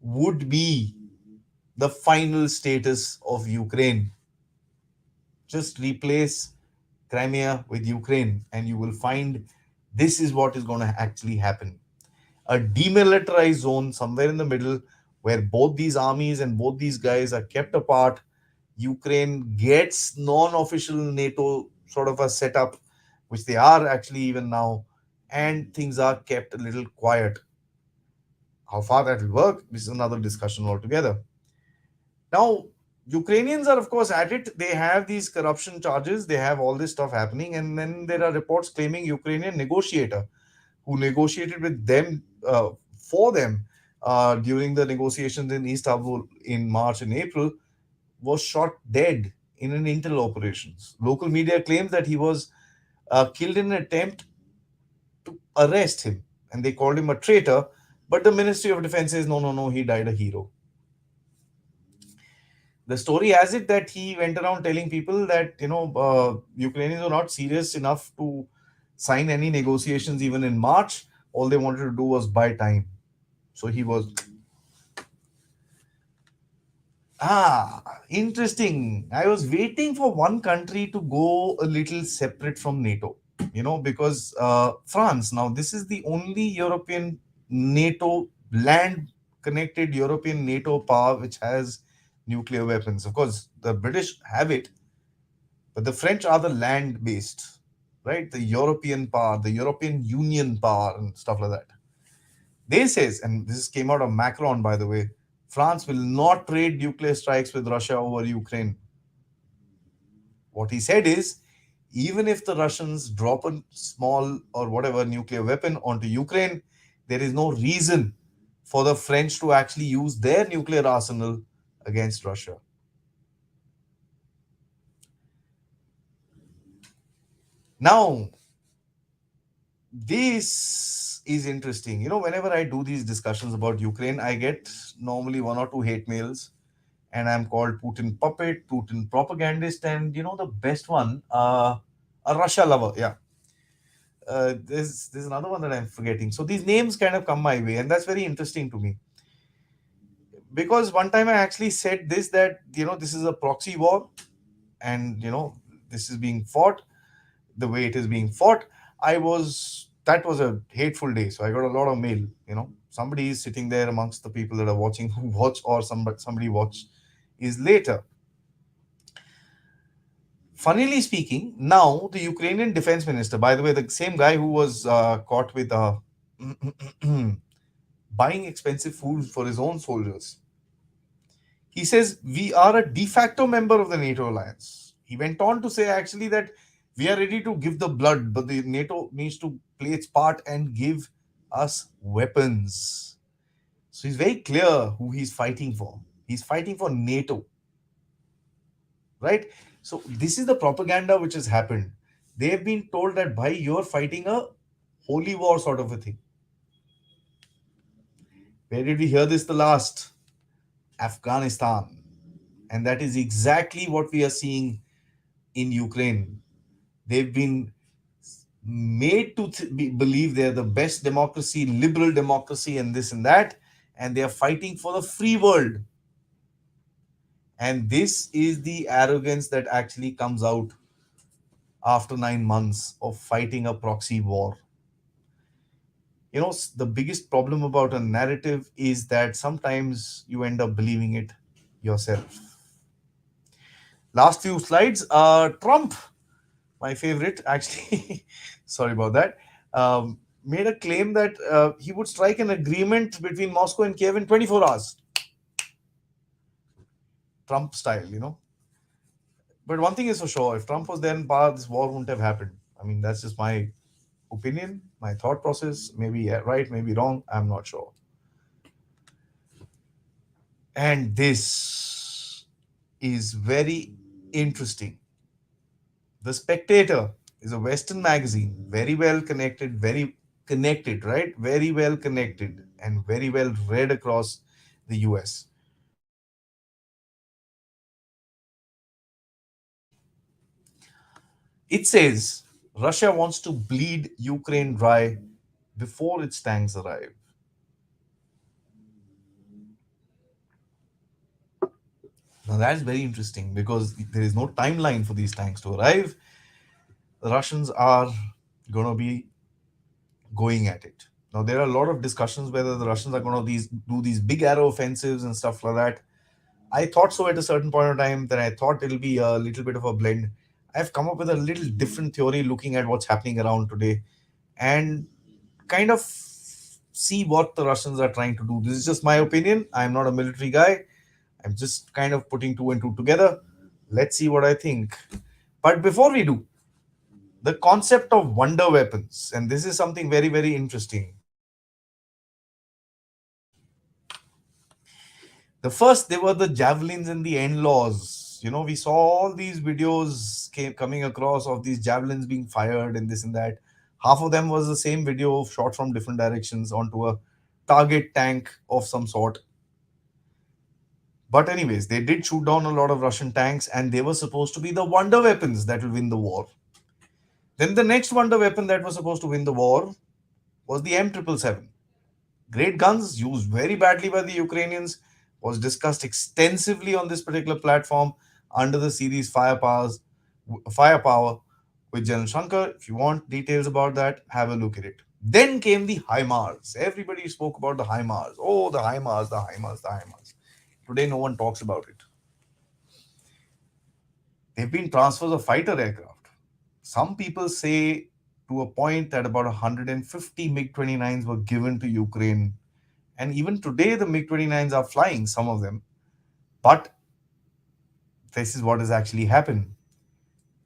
would be the final status of Ukraine. Just replace Crimea with Ukraine, and you will find this is what is going to actually happen. A demilitarized zone somewhere in the middle, where both these armies and both these guys are kept apart. Ukraine gets non official NATO sort of a setup, which they are actually even now, and things are kept a little quiet. How far that will work, this is another discussion altogether. Now, Ukrainians are, of course, at it. They have these corruption charges, they have all this stuff happening, and then there are reports claiming Ukrainian negotiator who negotiated with them for them during the negotiations in Istanbul in March and April was shot dead in an intel operations. Local media claims that he was killed in an attempt to arrest him, and they called him a traitor. But the Ministry of Defense says no, no, no, he died a hero. The story has it that he went around telling people that Ukrainians were not serious enough to sign any negotiations even in March. All they wanted to do was buy time. So he was interesting. I was waiting for one country to go a little separate from NATO. Because France, now this is the only European NATO land connected European NATO power which has nuclear weapons. Of course, the British have it, but the French are the land based, right? The European power, the European Union power, and stuff like that. They says, and this came out of Macron, by the way, France will not trade nuclear strikes with Russia over Ukraine. What he said is, even if the Russians drop a small or whatever nuclear weapon onto Ukraine, there is no reason for the French to actually use their nuclear arsenal against Russia. Now, this is interesting. Whenever I do these discussions about Ukraine, I get normally one or two hate mails, and I'm called Putin puppet, Putin propagandist, and the best one, a Russia lover. Yeah. There's another one that I'm forgetting. So these names kind of come my way, and that's very interesting to me, because one time I actually said this, that this is a proxy war, and this is being fought the way it is being fought. That was a hateful day, so I got a lot of mail. Somebody is sitting there amongst the people that are watching, who watch, or somebody watch is later. Funnily speaking, now the Ukrainian defense minister, by the way, the same guy who was caught with buying expensive food for his own soldiers, he says we are a de facto member of the NATO alliance. He went on to say actually that we are ready to give the blood, but the NATO needs to play its part and give us weapons. So he's very clear who he's fighting for. He's fighting for NATO, right? So this is the propaganda which has happened. They have been told that by you're fighting a holy war sort of a thing. Where did we hear this the last? Afghanistan. And that is exactly what we are seeing in Ukraine. They've been made to believe they're the best democracy, liberal democracy, and this and that, and they are fighting for the free world. And this is the arrogance that actually comes out after 9 months of fighting a proxy war. The biggest problem about a narrative is that sometimes you end up believing it yourself. Last few slides. Trump, my favorite, actually, sorry about that, made a claim that he would strike an agreement between Moscow and Kiev in 24 hours. Trump style, But one thing is for sure, if Trump was there in power, this war wouldn't have happened. I mean, that's just my opinion, my thought process. Maybe right, maybe wrong. I'm not sure. And this is very interesting. The Spectator is a Western magazine, very well connected, very connected, right? Very well connected and very well read across the US. It says Russia wants to bleed Ukraine dry before its tanks arrive. Now that's very interesting because there is no timeline for these tanks to arrive. The Russians are going to be going at it. Now there are a lot of discussions whether the Russians are going to do these big arrow offensives and stuff like that. I thought so at a certain point of time. Then I thought it'll be a little bit of a blend. I've come up with a little different theory looking at what's happening around today and kind of see what the Russians are trying to do. This is just my opinion. I'm not a military guy. I'm just kind of putting two and two together. Let's see what I think. But before we do, the concept of wonder weapons, and this is something very, very interesting. The first, they were the javelins and the in-laws. We saw all these videos coming across of these javelins being fired and this and that. Half of them was the same video shot from different directions onto a target tank of some sort. But anyways, they did shoot down a lot of Russian tanks, and they were supposed to be the wonder weapons that will win the war. Then the next wonder weapon that was supposed to win the war was the M777. Great guns used very badly by the Ukrainians, was discussed extensively on this particular platform under the series Firepower with General Shankar. If you want details about that, have a look at it. Then came the HIMARS. Everybody spoke about the HIMARS. Oh, the HIMARS, the HIMARS, the HIMARS. Today, no one talks about it. They've been transfers of fighter aircraft. Some people say to a point that about 150 MiG 29s were given to Ukraine. And even today, the MiG 29s are flying, some of them. But this is what has actually happened.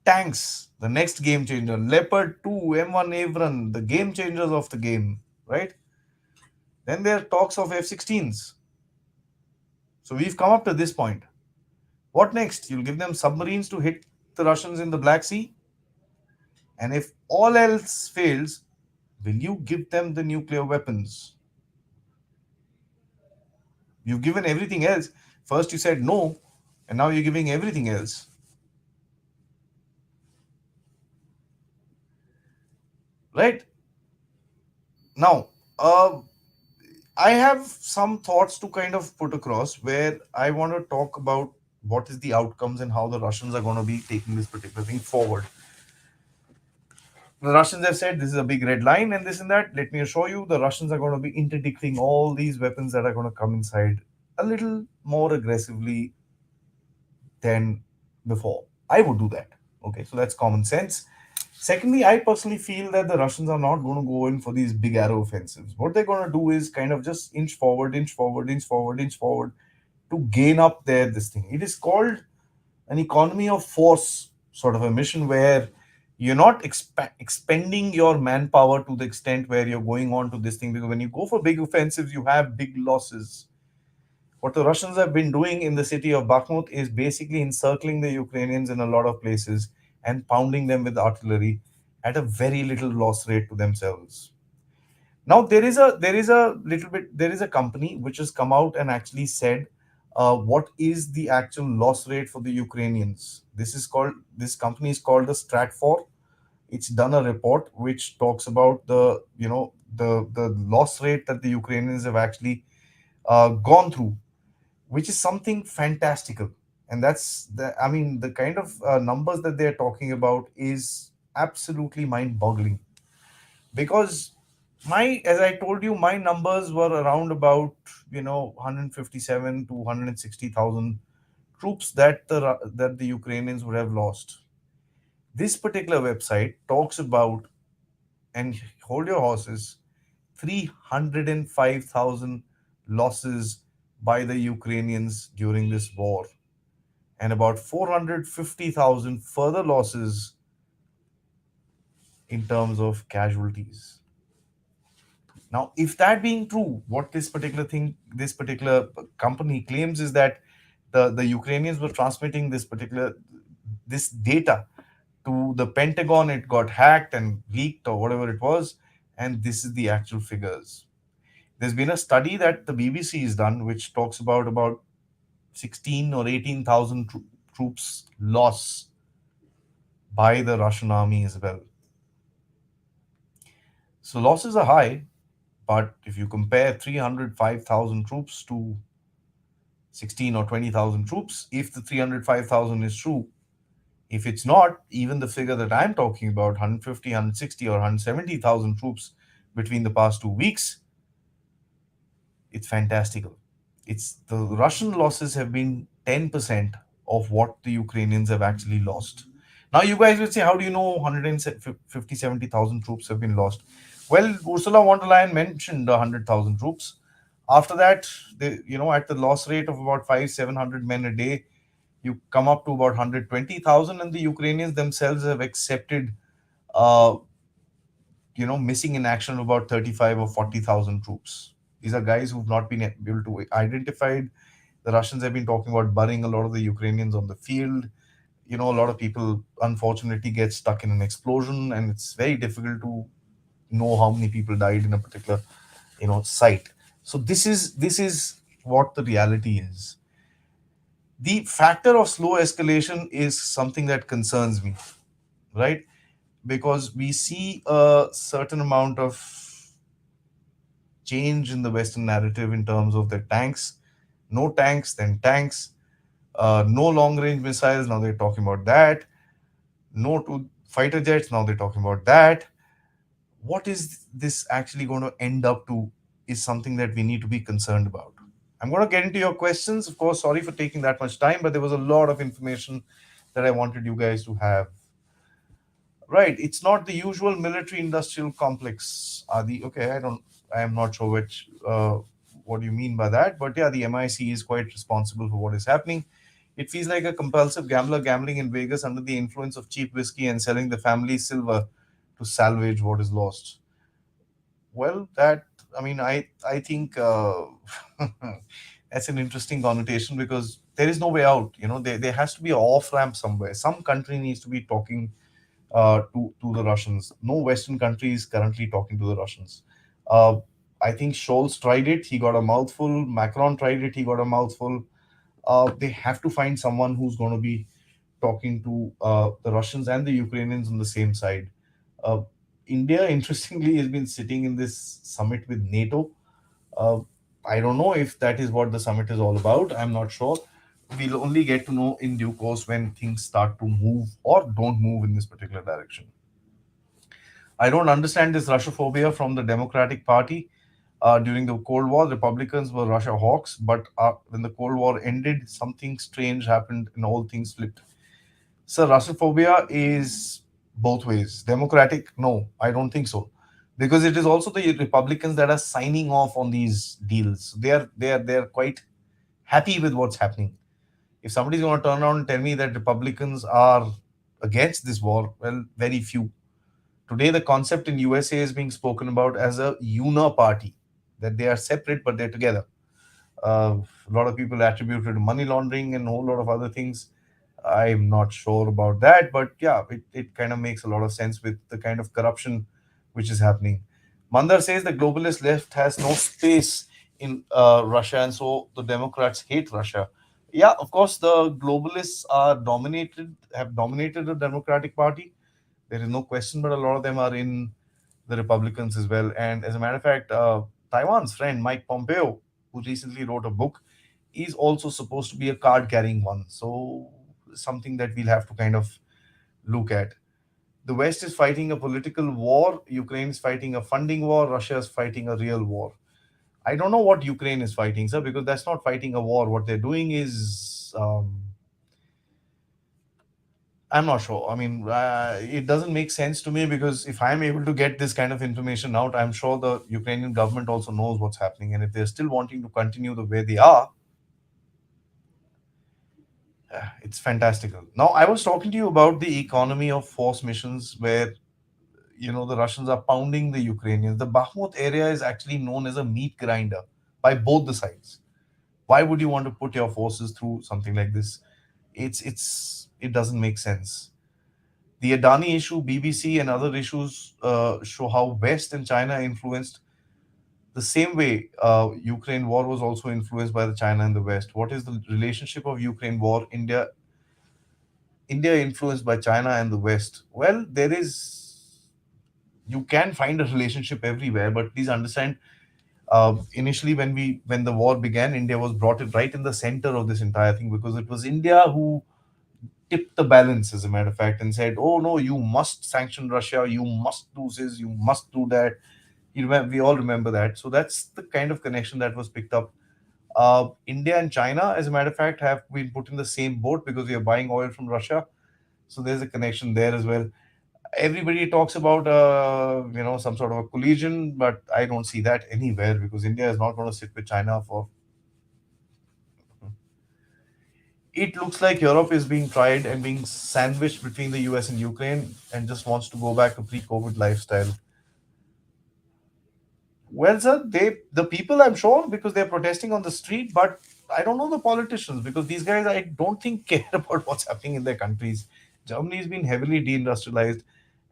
Tanks, the next game changer. Leopard 2, M1 Avron, the game changers of the game, right? Then there are talks of F-16s. So we've come up to this point. What next? You'll give them submarines to hit the Russians in the Black Sea? And if all else fails, will you give them the nuclear weapons? You've given everything else. First you said no, and now you're giving everything else. Right? Now, I have some thoughts to kind of put across where I want to talk about what is the outcomes and how the Russians are going to be taking this particular thing forward. The Russians have said this is a big red line and this and that. Let me assure you, the Russians are going to be interdicting all these weapons that are going to come inside a little more aggressively than before. I would do that. Okay, so that's common sense. Secondly, I personally feel that the Russians are not going to go in for these big arrow offensives. What they're going to do is kind of just inch forward, inch forward, inch forward, inch forward to gain up their this thing. It is called an economy of force sort of a mission where you're not expending your manpower to the extent where you're going on to this thing, because when you go for big offensives, you have big losses. What the Russians have been doing in the city of Bakhmut is basically encircling the Ukrainians in a lot of places and pounding them with artillery at a very little loss rate to themselves. Now there is a company which has come out and actually said what is the actual loss rate for the Ukrainians. This company is called the Stratfor. It's done a report which talks about the loss rate that the Ukrainians have actually gone through, which is something fantastical. And that's I mean, the kind of numbers that they're talking about is absolutely mind-boggling. Because as I told you, my numbers were around about 157 to 160,000 troops that the Ukrainians would have lost. This particular website talks about, and hold your horses, 305,000 losses by the Ukrainians during this war. and about 450,000 further losses in terms of casualties. Now, if that being true, what this particular company claims is that the Ukrainians were transmitting this data to the Pentagon. It got hacked and leaked or whatever it was, and this is the actual figures. There's been a study that the BBC has done, which talks about 16 or 18,000 troops loss by the Russian army as well. So losses are high, but if you compare 305,000 troops to 16 or 20,000 troops, if the 305,000 is true, if it's not, even the figure that I'm talking about, 150, 160, or 170,000 troops between the past 2 weeks, it's fantastical. It's the Russian losses have been 10% of what the Ukrainians have actually lost. Now, you guys will say, how do you know 150, 70,000 troops have been lost? Well, Ursula von der Leyen mentioned 100,000 troops. After that, at the loss rate of about 700 men a day, you come up to about 120,000, and the Ukrainians themselves have accepted, uh, missing in action of about 35 or 40,000 troops. These are guys who've not been able to identify. The Russians have been talking about burying a lot of the Ukrainians on the field. A lot of people unfortunately get stuck in an explosion, and it's very difficult to know how many people died in a particular, site. So this is what the reality is. The factor of slow escalation is something that concerns me, right? Because we see a certain amount of change in the Western narrative in terms of the tanks. No tanks, then tanks. No long range missiles, now they're talking about that. No to fighter jets, now they're talking about that. What is this actually going to end up to is something that we need to be concerned about. I'm going to get into your questions. Of course, sorry for taking that much time, but there was a lot of information that I wanted you guys to have. Right, it's not the usual military industrial complex. Adi, okay, I am not sure what you mean by that, but yeah, the MIC is quite responsible for what is happening. It feels like a compulsive gambler gambling in Vegas under the influence of cheap whiskey and selling the family silver to salvage what is lost. Well, I think that's an interesting connotation because there is no way out. There has to be an off ramp somewhere. Some country needs to be talking to the Russians. No Western country is currently talking to the Russians. Uh, I think Scholz tried it, he got a mouthful. Macron tried it, he got a mouthful. They have to find someone who's going to be talking to the Russians and the Ukrainians on the same side. Uh, India, interestingly, has been sitting in this summit with NATO. Uh, I don't know if that is what the summit is all about. I'm not sure. We'll only get to know in due course when things start to move or don't move in this particular direction. I don't understand this Russophobia from the Democratic Party. During the Cold War, Republicans were Russia hawks, but when the Cold War ended, something strange happened and all things flipped. So, Russophobia is both ways. Democratic, no, I don't think so, because it is also the Republicans that are signing off on these deals. They are quite happy with what's happening. If somebody's going to turn around and tell me that Republicans are against this war, well, very few. Today, the concept in USA is being spoken about as a una party, that they are separate but they're together. A lot of people attribute it to money laundering and a whole lot of other things. I'm not sure about that, but yeah, it kind of makes a lot of sense with the kind of corruption which is happening. Mandar says the globalist left has no space in Russia, and so the Democrats hate Russia. Yeah, of course, the globalists have dominated the Democratic Party. There is no question, but a lot of them are in the Republicans as well. And as a matter of fact, Taiwan's friend Mike Pompeo, who recently wrote a book, is also supposed to be a card carrying one. So, something that we'll have to kind of look at. The West is fighting a political war, Ukraine is fighting a funding war, Russia is fighting a real war. I don't know what Ukraine is fighting, sir, because that's not fighting a war. What they're doing is I'm not sure. I mean, it doesn't make sense to me because if I'm able to get this kind of information out, I'm sure the Ukrainian government also knows what's happening. And if they're still wanting to continue the way they are, It's fantastical. Now, I was talking to you about the economy of force missions where, the Russians are pounding the Ukrainians. The Bakhmut area is actually known as a meat grinder by both the sides. Why would you want to put your forces through something like this? It doesn't make sense. The Adani issue, BBC, and other issues show how West and China influenced the same way. Ukraine war was also influenced by the China and the West. What is the relationship of Ukraine war? India influenced by China and the West. Well, you can find a relationship everywhere, but please understand. Initially, when the war began, India was brought it right in the center of this entire thing because it was India who tipped the balance, as a matter of fact, and said, "Oh no, you must sanction Russia. You must do this. You must do that." We all remember that. So that's the kind of connection that was picked up. India and China, as a matter of fact, have been put in the same boat because we are buying oil from Russia. So there's a connection there as well. Everybody talks about some sort of a collision, but I don't see that anywhere because India is not going to sit with China for. It looks like Europe is being tried and being sandwiched between the US and Ukraine and just wants to go back to pre-COVID lifestyle. Well, sir, the people, I'm sure, because they're protesting on the street, but I don't know the politicians because these guys I don't think care about what's happening in their countries. Germany's been heavily deindustrialized,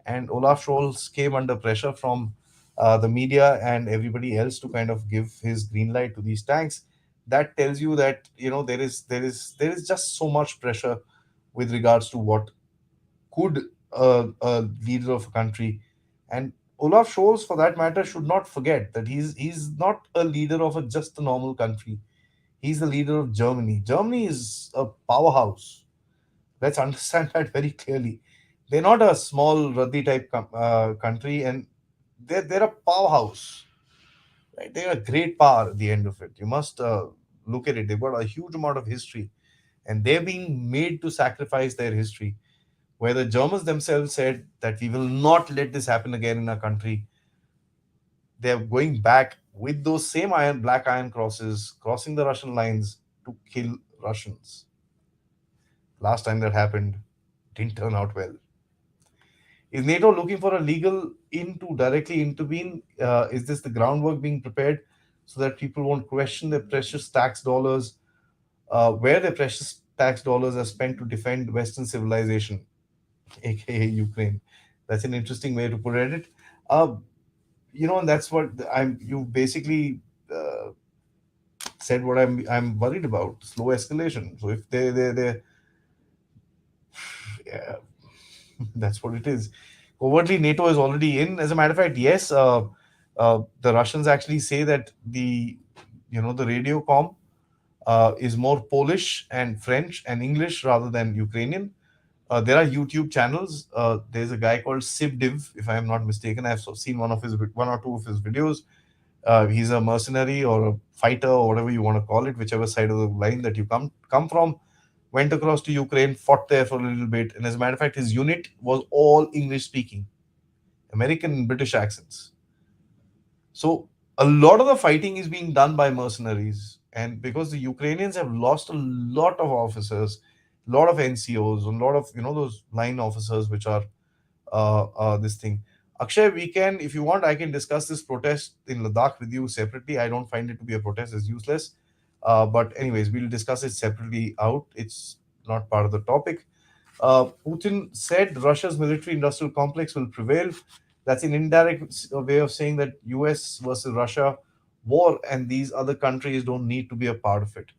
and Olaf Scholz came under pressure from the media and everybody else to kind of give his green light to these tanks. That tells you that there is just so much pressure with regards to what could a leader of a country, and Olaf Scholz, for that matter, should not forget that he's not a leader of just a normal country. He's the leader of Germany. Germany is a powerhouse. Let's understand that very clearly. They're not a small ruddy type country, and they're a powerhouse. Right? They're a great power at the end of it. You must look at it. They've got a huge amount of history, and they're being made to sacrifice their history. Where the Germans themselves said that we will not let this happen again in our country. They're going back with those same black iron crosses, crossing the Russian lines to kill Russians. Last time that happened didn't turn out well. Is NATO looking for a legal in to directly intervene? Is this the groundwork being prepared so that people won't question their precious tax dollars, where their precious tax dollars are spent to defend Western civilization, aka Ukraine? That's an interesting way to put it. Uh, and that's what you basically said what I'm worried about: slow escalation. So if they yeah, that's what it is. Covertly, NATO is already in. As a matter of fact, yes, the Russians actually say that the radio com is more Polish and French and English rather than Ukrainian. There are YouTube channels. There's a guy called Sibdiv, if I am not mistaken. I've seen one or two of his videos. He's a mercenary or a fighter or whatever you want to call it, whichever side of the line that you come from. Went across to Ukraine, fought there for a little bit, and as a matter of fact, his unit was all English speaking, American and British accents. So a lot of the fighting is being done by mercenaries, and because the Ukrainians have lost a lot of officers, a lot of NCOs, a lot of those line officers, which are this thing. Akshay, we can, if you want, I can discuss this protest in Ladakh with you separately. I don't find it to be a protest; it's useless. But anyways, we'll discuss it separately out. It's not part of the topic. Putin said Russia's military-industrial complex will prevail. That's an indirect way of saying that U.S. versus Russia war, and these other countries don't need to be a part of it.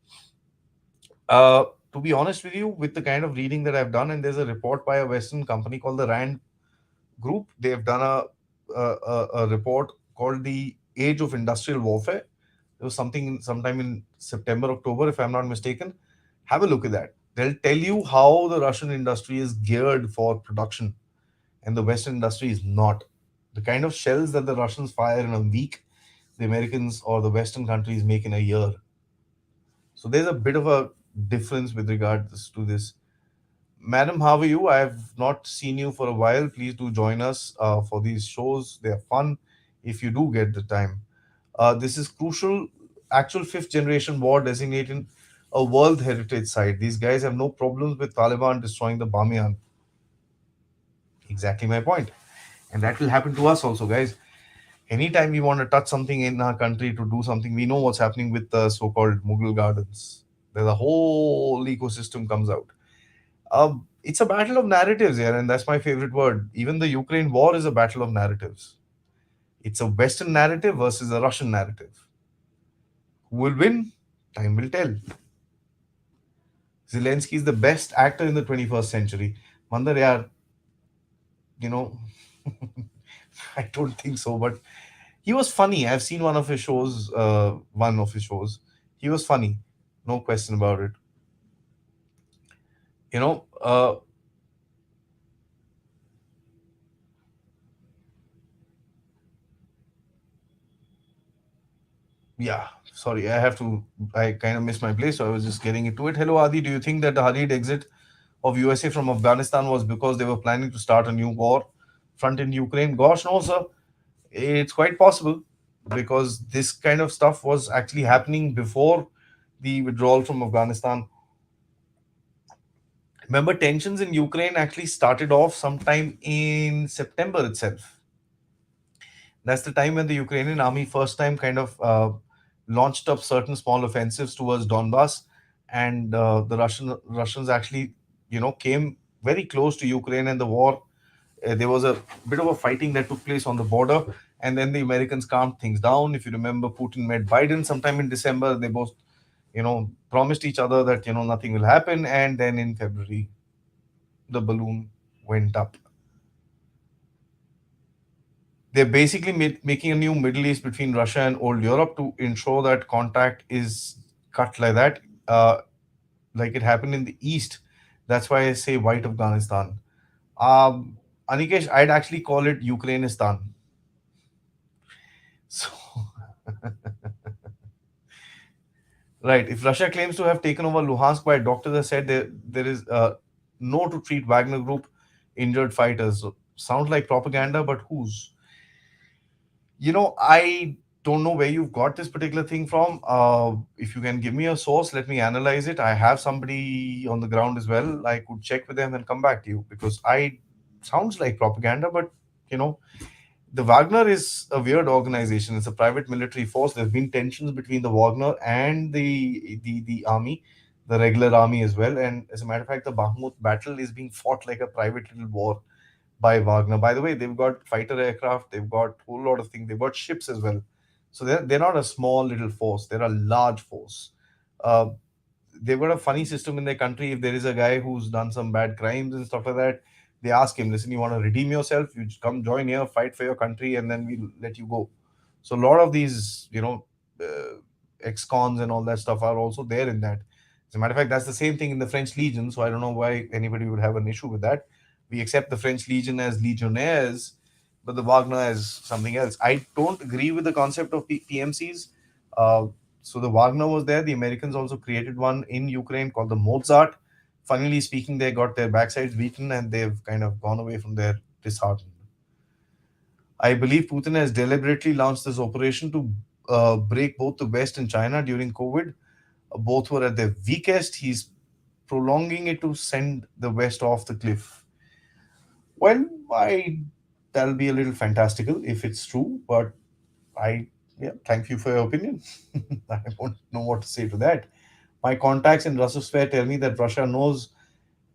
To be honest with you, with the kind of reading that I've done, and there's a report by a Western company called the Rand Group. They've done a report called the Age of Industrial Warfare. There was something sometime in September, October, if I'm not mistaken. Have a look at that. They'll tell you how the Russian industry is geared for production and the Western industry is not. The kind of shells that the Russians fire in a week, the Americans or the Western countries make in a year. So there's a bit of a difference with regards to this. Madam, how are you? I have not seen you for a while. Please do join us for these shows. They are fun if you do get the time. This is crucial. Actual fifth generation war designated. a World Heritage Site. These guys have no problems with Taliban destroying the Bamiyan. Exactly my point. And that will happen to us also, guys. Anytime we want to touch something in our country to do something, we know what's happening with the so-called Mughal gardens. There's a whole ecosystem comes out. It's a battle of narratives here, and that's my favorite word. Even the Ukraine war is a battle of narratives. It's a Western narrative versus a Russian narrative. Who will win? Time will tell. Zelensky is the best actor in the 21st century. Mandar, yaar, you know, I don't think so, but he was funny. I've seen one of his shows. One of his shows. He was funny, no question about it. You know, yeah. Sorry, I have to. I kind of missed my place, so I was just getting into it. Hello, Adi. Do you think that the hurried exit of USA from Afghanistan was because they were planning to start a new war front in Ukraine? Gosh, no, sir. It's quite possible because this kind of stuff was actually happening before the withdrawal from Afghanistan. Remember, tensions in Ukraine actually started off sometime in September itself. That's the time when the Ukrainian army first time kind of launched up certain small offensives towards Donbass, and the Russians actually, came very close to Ukraine and the war. There was a bit of a fighting that took place on the border, and then the Americans calmed things down. If you remember, Putin met Biden sometime in December. They both, promised each other that nothing will happen, and then in February, the balloon went up. They're basically making a new Middle East between Russia and old Europe to ensure that contact is cut like that, like it happened in the East. That's why I say white Afghanistan. Anikesh, I'd actually call it Ukrainistan. So, right, if Russia claims to have taken over Luhansk, by doctors have said there is no to treat Wagner Group injured fighters. So, sounds like propaganda, but whose? I don't know where you've got this particular thing from. If you can give me a source, let me analyze it. I have somebody on the ground as well. I could check with them and come back to you because I sounds like propaganda, but you know, the Wagner is a weird organization. It's a private military force. There's been tensions between the Wagner and the army, the regular army as well. And as a matter of fact, the Bakhmut battle is being fought like a private little war by Wagner. By the way, they've got fighter aircraft, they've got a whole lot of things, they've got ships as well. So they're not a small little force, they're a large force. Uh, they've got a funny system in their country. If there is a guy who's done some bad crimes and stuff like that, they ask him, listen, you want to redeem yourself? You come join here, fight for your country, and then we'll let you go. So a lot of these, ex-cons and all that stuff are also there in that. As a matter of fact, that's the same thing in the French Legion. So I don't know why anybody would have an issue with that. We accept the French Legion as legionnaires, but the Wagner as something else. I don't agree with the concept of PMCs. Uh, so the Wagner was there. The Americans also created one in Ukraine called the Mozart. Funnily speaking, they got their backsides beaten and they've kind of gone away from there disheartened. I believe Putin has deliberately launched this operation to break both the West and China during COVID. Both were at their weakest. He's prolonging it to send the West off the cliff. Well, I that'll be a little fantastical if it's true, but I yeah, thank you for your opinion. I don't know what to say to that. My contacts in Russian sphere tell me that Russia knows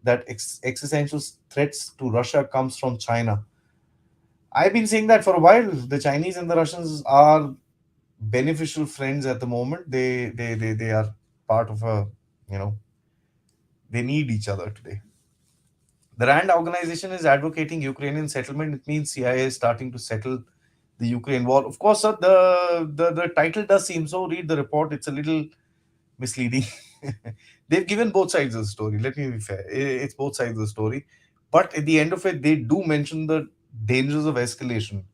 that existential threats to Russia comes from China. I've been saying that for a while. The Chinese and the Russians are beneficial friends at the moment. They are part of a you know they need each other today. The RAND organization is advocating Ukrainian settlement. It means CIA is starting to settle the Ukraine war. Of course, sir, the title does seem so. Read the report. It's a little misleading. They've given both sides of the story. Let me be fair. It's both sides of the story. But at the end of it, they do mention the dangers of escalation,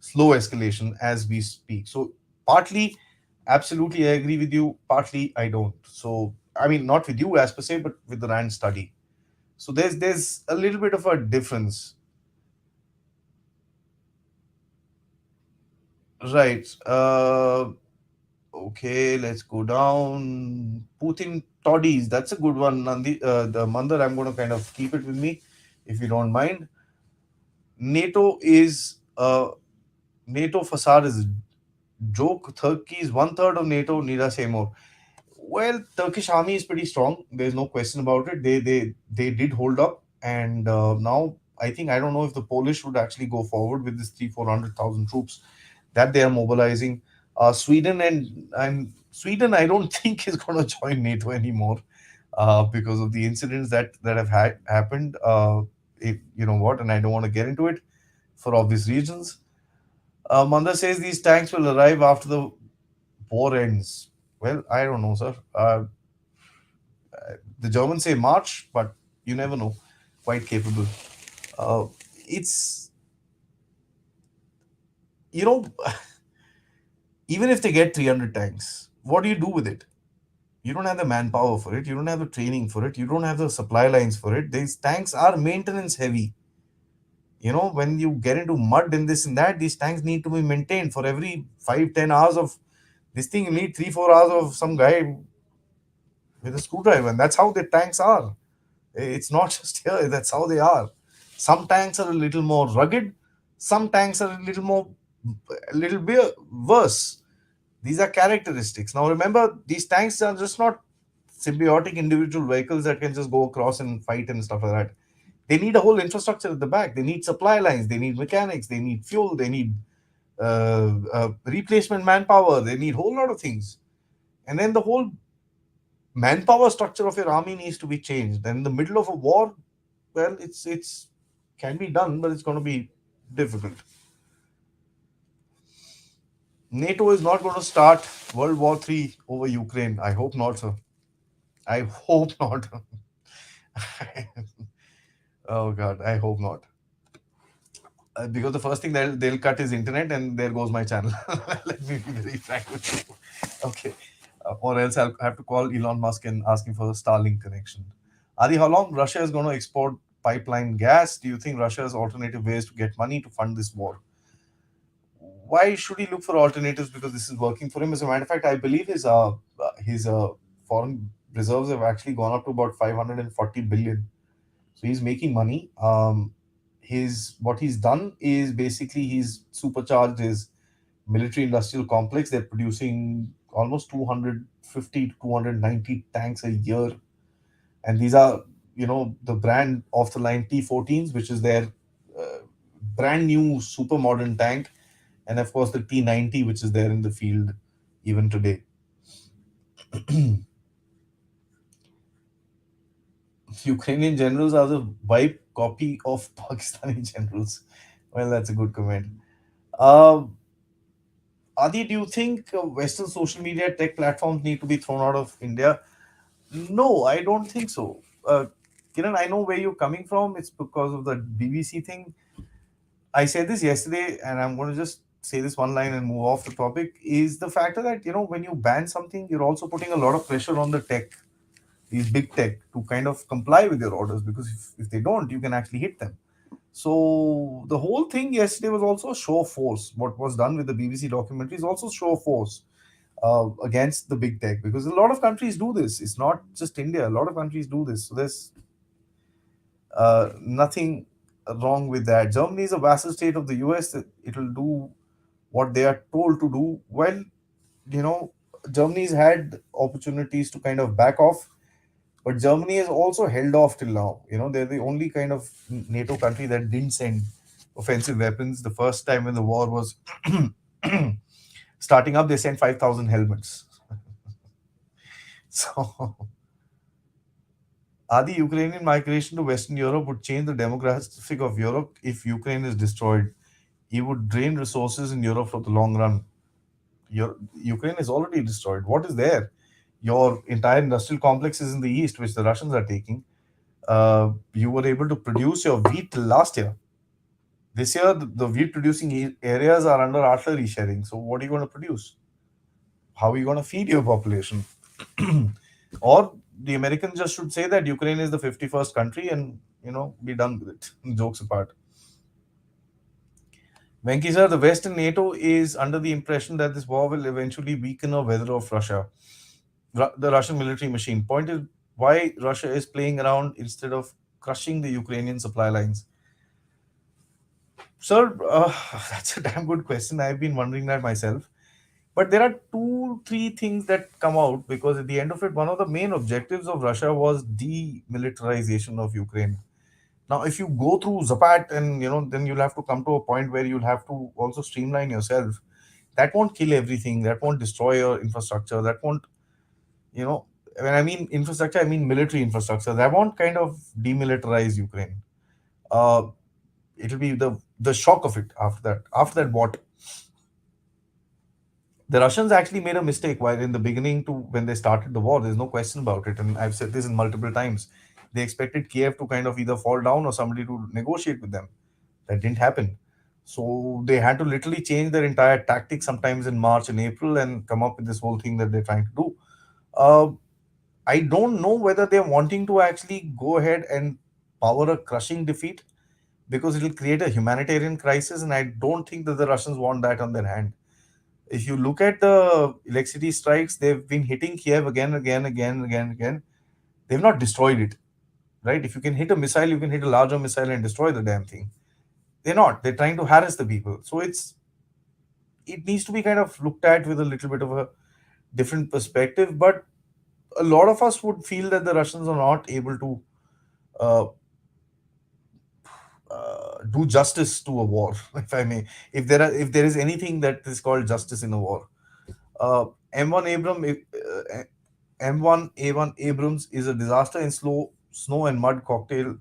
slow escalation as we speak. So, partly, absolutely, I agree with you. Partly, I don't. So, I mean, not with you as per se, but with the RAND study. So there's a little bit of a difference, right? Okay, let's go down. Putin toddies. That's a good one. Nandi, the Mandar, I'm going to kind of keep it with me, if you don't mind. NATO is NATO facade is a joke. Turkey is one third of NATO. Nida say more. Well, Turkish army is pretty strong. There's no question about it. They did hold up, and now I think, I don't know if the Polish would actually go forward with this 300,000 400,000 troops that they are mobilizing. Sweden and Sweden, I don't think is going to join NATO anymore because of the incidents that have happened. You know what, and I don't want to get into it for obvious reasons. Manda says these tanks will arrive after the war ends. Well, I don't know, sir. The Germans say March, but you never know. Quite capable. Uh, it's, you know, even if they get 300 tanks, what do you do with it? You don't have the manpower for it. You don't have the training for it. You don't have the supply lines for it. These tanks are maintenance heavy. When you get into mud and this and that, these tanks need to be maintained for every 5 10 hours of this thing. You need 3 4 hours of some guy with a screwdriver, and that's how the tanks are. It's not just here, that's how they are. Some tanks are a little more rugged, some tanks are a little bit worse. These are characteristics. Now remember, these tanks are just not symbiotic individual vehicles that can just go across and fight and stuff like that. They need a whole infrastructure at the back. They need supply lines, they need mechanics, they need fuel, they need replacement manpower, they need a whole lot of things. And then the whole manpower structure of your army needs to be changed. And in the middle of a war, well, it's can be done, but it's going to be difficult. NATO is not going to start World War III over Ukraine. I hope not, sir. I hope not. Oh God, I hope not. Because the first thing they'll cut is internet, and there goes my channel. Let me be very frank with you. Okay. Or else I'll have to call Elon Musk and ask him for a Starlink connection. Adi, how long Russia is going to export pipeline gas? Do you think Russia has alternative ways to get money to fund this war? Why should he look for alternatives? Because this is working for him. As a matter of fact, I believe his foreign reserves have actually gone up to about 540 billion. So he's making money. His What he's done is basically he's supercharged his military industrial complex. They're producing almost 250 to 290 tanks a year, and these are, the brand of the line T14s, which is their uh, brand new super modern tank, and of course the T90, which is there in the field even today. Ukrainian generals are the wipe copy of Pakistani generals. Well, that's a good comment. Uh, Adi, do you think Western social media tech platforms need to be thrown out of India? No, I don't think so. Kiran, I know where you're coming from. It's because of the BBC thing. I said this yesterday, and I'm going to just say this one line and move off the topic. Is the factor that, when you ban something, you're also putting a lot of pressure on the tech, these big tech, to kind of comply with your orders, because if they don't, you can actually hit them. So the whole thing yesterday was also a show of force. What was done with the BBC documentary is also show of force against the big tech, because a lot of countries do this. It's not just India. A lot of countries do this. So there's nothing wrong with that. Germany is a vassal state of the US. It will do what they are told to do. Well, you know, Germany's had opportunities to kind of back off, but Germany has also held off till now. They're the only kind of NATO country that didn't send offensive weapons. The first time when the war was starting up, they sent 5,000 helmets. So, the Ukrainian migration to Western Europe would change the demographic of Europe if Ukraine is destroyed. It would drain resources in Europe for the long run. Ukraine is already destroyed. What is there? Your entire industrial complex is in the east, which the Russians are taking. You were able to produce your wheat till last year. This year, the wheat producing areas are under artillery sharing. So, what are you going to produce? How are you going to feed your population? Or the Americans just should say that Ukraine is the 51st country and, be done with it. Jokes apart. Venki sir, the West and NATO is under the impression that this war will eventually weaken or weather off Russia, the Russian military machine. Point is why Russia is playing around instead of crushing the Ukrainian supply lines. Sir, that's a damn good question. I've been wondering that myself. But there are two, three things that come out because at the end of it, one of the main objectives of Russia was demilitarization of Ukraine. Now, if you go through Zapat and then you'll have to come to a point where you'll have to also streamline yourself. That won't kill everything. That won't destroy your infrastructure. That won't, you know, when I mean infrastructure, I mean military infrastructure. That won't kind of demilitarize Ukraine. Uh, it'll be the shock of it after that. After that, what? The Russians actually made a mistake while in the beginning to when they started the war. There's no question about it, and I've said this in multiple times. They expected Kiev to kind of either fall down or somebody to negotiate with them. That didn't happen. So they had to literally change their entire tactic sometimes in March and April and come up with this whole thing that they're trying to do. Uh, I don't know whether they're wanting to actually go ahead and power a crushing defeat because it'll create a humanitarian crisis, and I don't think that the Russians want that on their hand. If you look at the electricity strikes, they've been hitting Kiev again, again, again, again, again. They've not destroyed it, right? If you can hit a missile, you can hit a larger missile and destroy the damn thing. They're not. They're trying to harass the people. So it needs to be kind of looked at with a little bit of a different perspective. But a lot of us would feel that the Russians are not able to uh, do justice to a war, if I may. If there is anything that is called justice in a war, M1 M1 A1 Abrams is a disaster in snow and mud cocktail,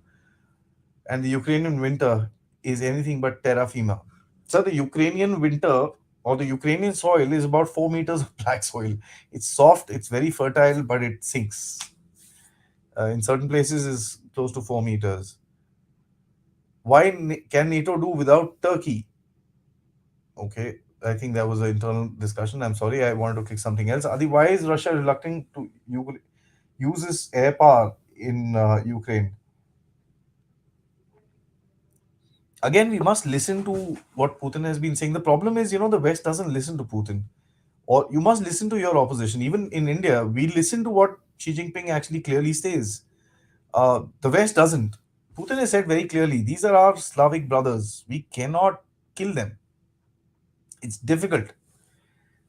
and the Ukrainian winter is anything but terra firma. So the Ukrainian winter or the Ukrainian soil is about 4 meters of black soil. It's soft, it's very fertile, but it sinks. In certain places, is close to 4 meters. Why can NATO do without Turkey? Okay, I think that was an internal discussion. I'm sorry, I wanted to click something else. Adi, why is Russia reluctant to use its air power in Ukraine? Again, we must listen to what Putin has been saying. The problem is, the West doesn't listen to Putin, or you must listen to your opposition. Even in India, we listen to what Xi Jinping actually clearly says. The West doesn't. Putin has said very clearly, these are our Slavic brothers. We cannot kill them. It's difficult.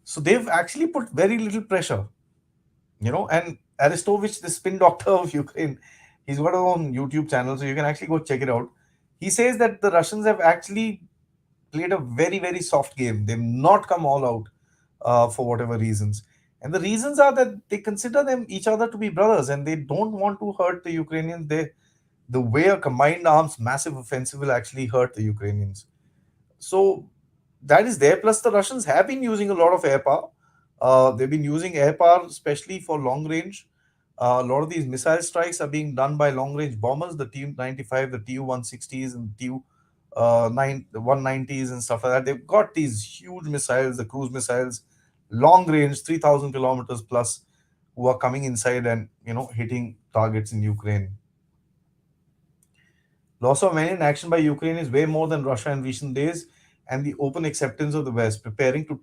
So they've actually put very little pressure, and Arestovich, the spin doctor of Ukraine, he's got his own YouTube channel, so you can actually go check it out. He says that the Russians have actually played a very, very soft game. They've not come all out for whatever reasons. And the reasons are that they consider them each other to be brothers and they don't want to hurt the Ukrainians. The way a combined arms massive offensive will actually hurt the Ukrainians. So that is there. Plus, the Russians have been using a lot of air power. They've been using air power, especially for long range. A lot of these missile strikes are being done by long range bombers, the Tu-95, the Tu-160s, and the 190s and stuff like that. They've got these huge missiles, the cruise missiles, long range, 3,000 kilometers plus, who are coming inside and hitting targets in Ukraine. Loss of men in action by Ukraine is way more than Russia in recent days, and the open acceptance of the West preparing to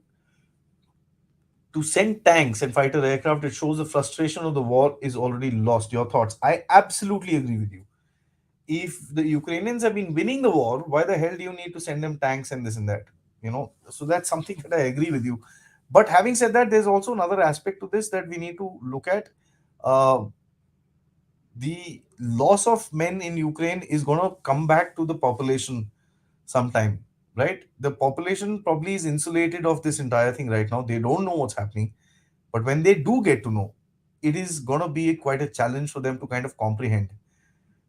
send tanks and fighter aircraft. It shows the frustration of the war is already lost. Your thoughts? I absolutely agree with you. If the Ukrainians have been winning the war, why the hell do you need to send them tanks and this and that? So that's something that I agree with you. But having said that, there's also another aspect to this that we need to look at. Uh, the loss of men in Ukraine is going to come back to the population sometime, right? The population probably is insulated of this entire thing right now. They don't know what's happening. But when they do get to know, it is going to be quite a challenge for them to kind of comprehend.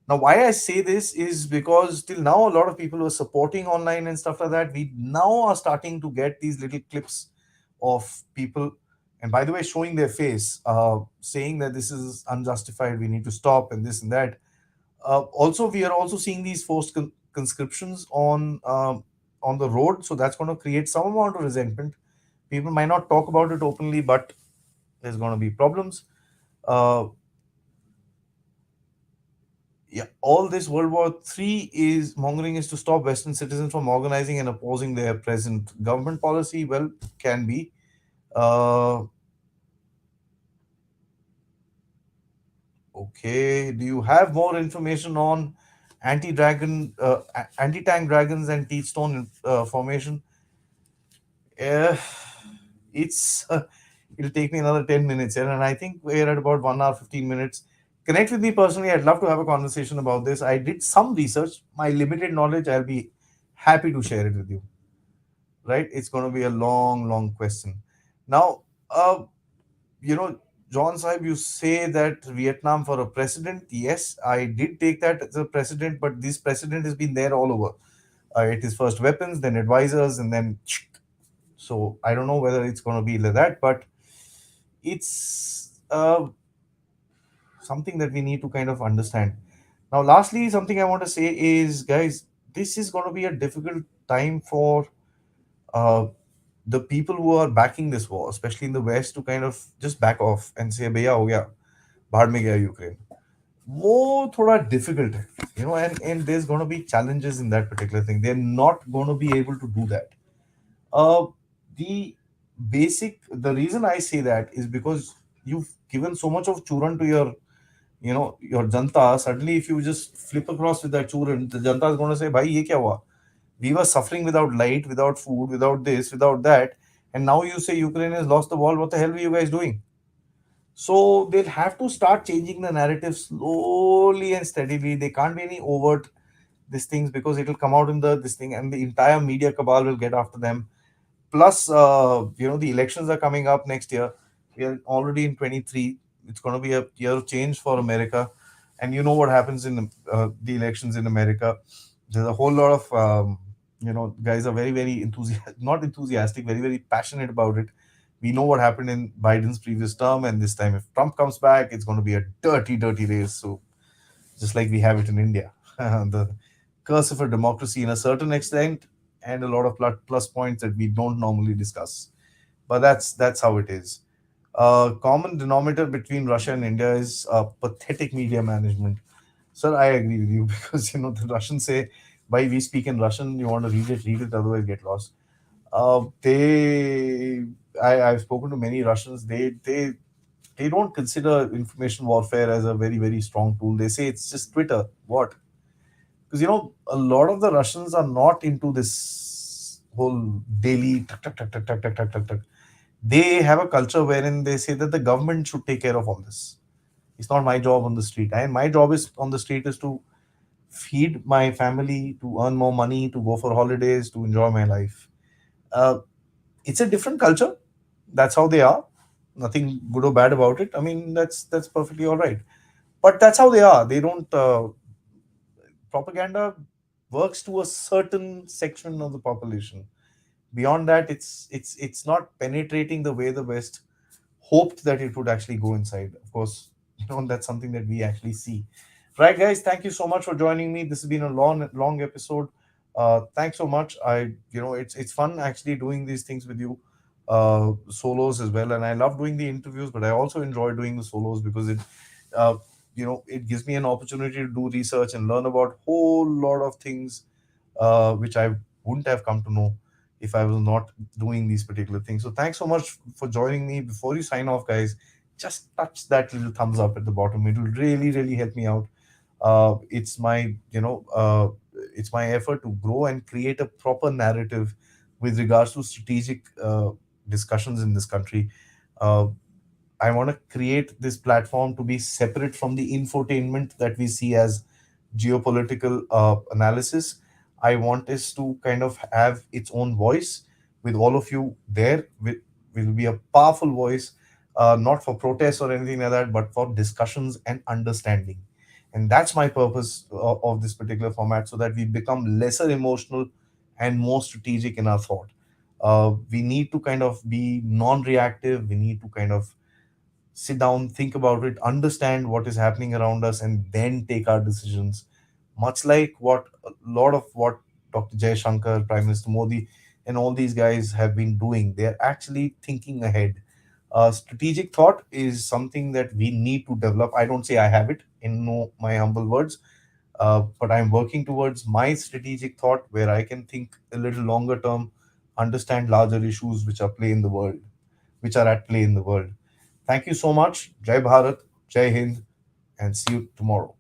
Now, why I say this is because till now, a lot of people were supporting online and stuff like that. We now are starting to get these little clips of people, and by the way, showing their face, saying that this is unjustified, we need to stop, and this and that. Also, we are also seeing these forced conscriptions on the road, so that's going to create some amount of resentment. People might not talk about it openly, but there's going to be problems. Uh, Yeah, all this World War Three is mongering is to stop Western citizens from organizing and opposing their present government policy. Well, can be. Uh, okay. Do you have more information on anti-tank dragons and Teastone formation? Uh, it's it'll take me another 10 minutes, and I think we're at about 1 hour 15 minutes. Connect with me personally. I'd love to have a conversation about this. I did some research. My limited knowledge, I'll be happy to share it with you. Right? It's going to be a long, long question. Now, you know, John Saib, you say that Vietnam for a president. Yes, I did take that as a precedent, but this precedent has been there all over. It is first weapons, then advisors, and then so I don't know whether it's going to be like that, but it's something that we need to kind of understand. Now, lastly, something I want to say is, guys, this is going to be a difficult time for uh, the people who are backing this war, especially in the West, to kind of just back off and say, "Bhaiya, ho gaya, bahar mein gaya Ukraine." वो थोड़ा difficult है, and there's going to be challenges in that particular thing. They're not going to be able to do that. Uh, the the reason I say that is because you've given so much of churan to your janta. Suddenly, if you just flip across with that churan, the janta is going to say, "Bhai, ye kya hua? We were suffering without light, without food, without this, without that, and now you say Ukraine has lost the war. What the hell were you guys doing?" So they'll have to start changing the narrative slowly and steadily. They can't be any overt these things because it'll come out in the this thing, and the entire media cabal will get after them. Plus, the elections are coming up next year. We are already in 23. It's going to be a year of change for America, and you know what happens in the elections in America. There's a whole lot of guys are very very not enthusiastic, very very passionate about it. We know what happened in Biden's previous term, and this time if Trump comes back, it's going to be a dirty race. So just like we have it in India. The curse of a democracy in a certain extent, and a lot of plus points that we don't normally discuss. But that's how it is. Common denominator between Russia and India is pathetic media management. Sir, I agree with you because the Russians say, "Why we speak in Russian? You want to read it, otherwise get lost." I've spoken to many Russians. They don't consider information warfare as a very very strong tool. They say it's just Twitter. What? Because a lot of the Russians are not into this whole daily tuck, tuck, tuck, tuck, tuck, tuck, tuck, tuck, tuck. They have a culture wherein they say that the government should take care of all this. It's not my job on the street, and my job is on the street is to feed my family, to earn more money, to go for holidays, to enjoy my life. uh, it's a different culture. That's how they are. Nothing good or bad about it. I mean, that's perfectly all right. But that's how they are. They don't propaganda works to a certain section of the population. Beyond that, it's not penetrating the way the West hoped that it would actually go inside. Of course, that's something that we actually see. Right, guys, thank you so much for joining me. This has been a long episode. Thanks so much. It's fun actually doing these things with you, solos as well, and I love doing the interviews, but I also enjoy doing the solos because uh, it gives me an opportunity to do research and learn about whole lot of things which I wouldn't have come to know if I was not doing these particular things. So thanks so much for joining me. Before you sign off, guys, just touch that little thumbs up at the bottom. It will really, really help me out. It's my, it's my effort to grow and create a proper narrative with regards to strategic discussions in this country. Uh, I want to create this platform to be separate from the infotainment that we see as geopolitical analysis. I want this to kind of have its own voice with all of you there. Will be a powerful voice, not for protests or anything like that, but for discussions and understanding. And that's my purpose of this particular format, so that we become lesser emotional and more strategic in our thought. We need to kind of be non-reactive. We need to kind of sit down, think about it, understand what is happening around us, and then take our decisions. Much like what a lot of what Dr. Shankar, Prime Minister Modi, and all these guys have been doing. They're actually thinking ahead. Strategic thought is something that we need to develop. I don't say I have it in no my humble words, but I'm working towards my strategic thought where I can think a little longer term, understand larger issues which are at play in the world. Thank you so much. Jai Bharat, Jai Hind, and see you tomorrow.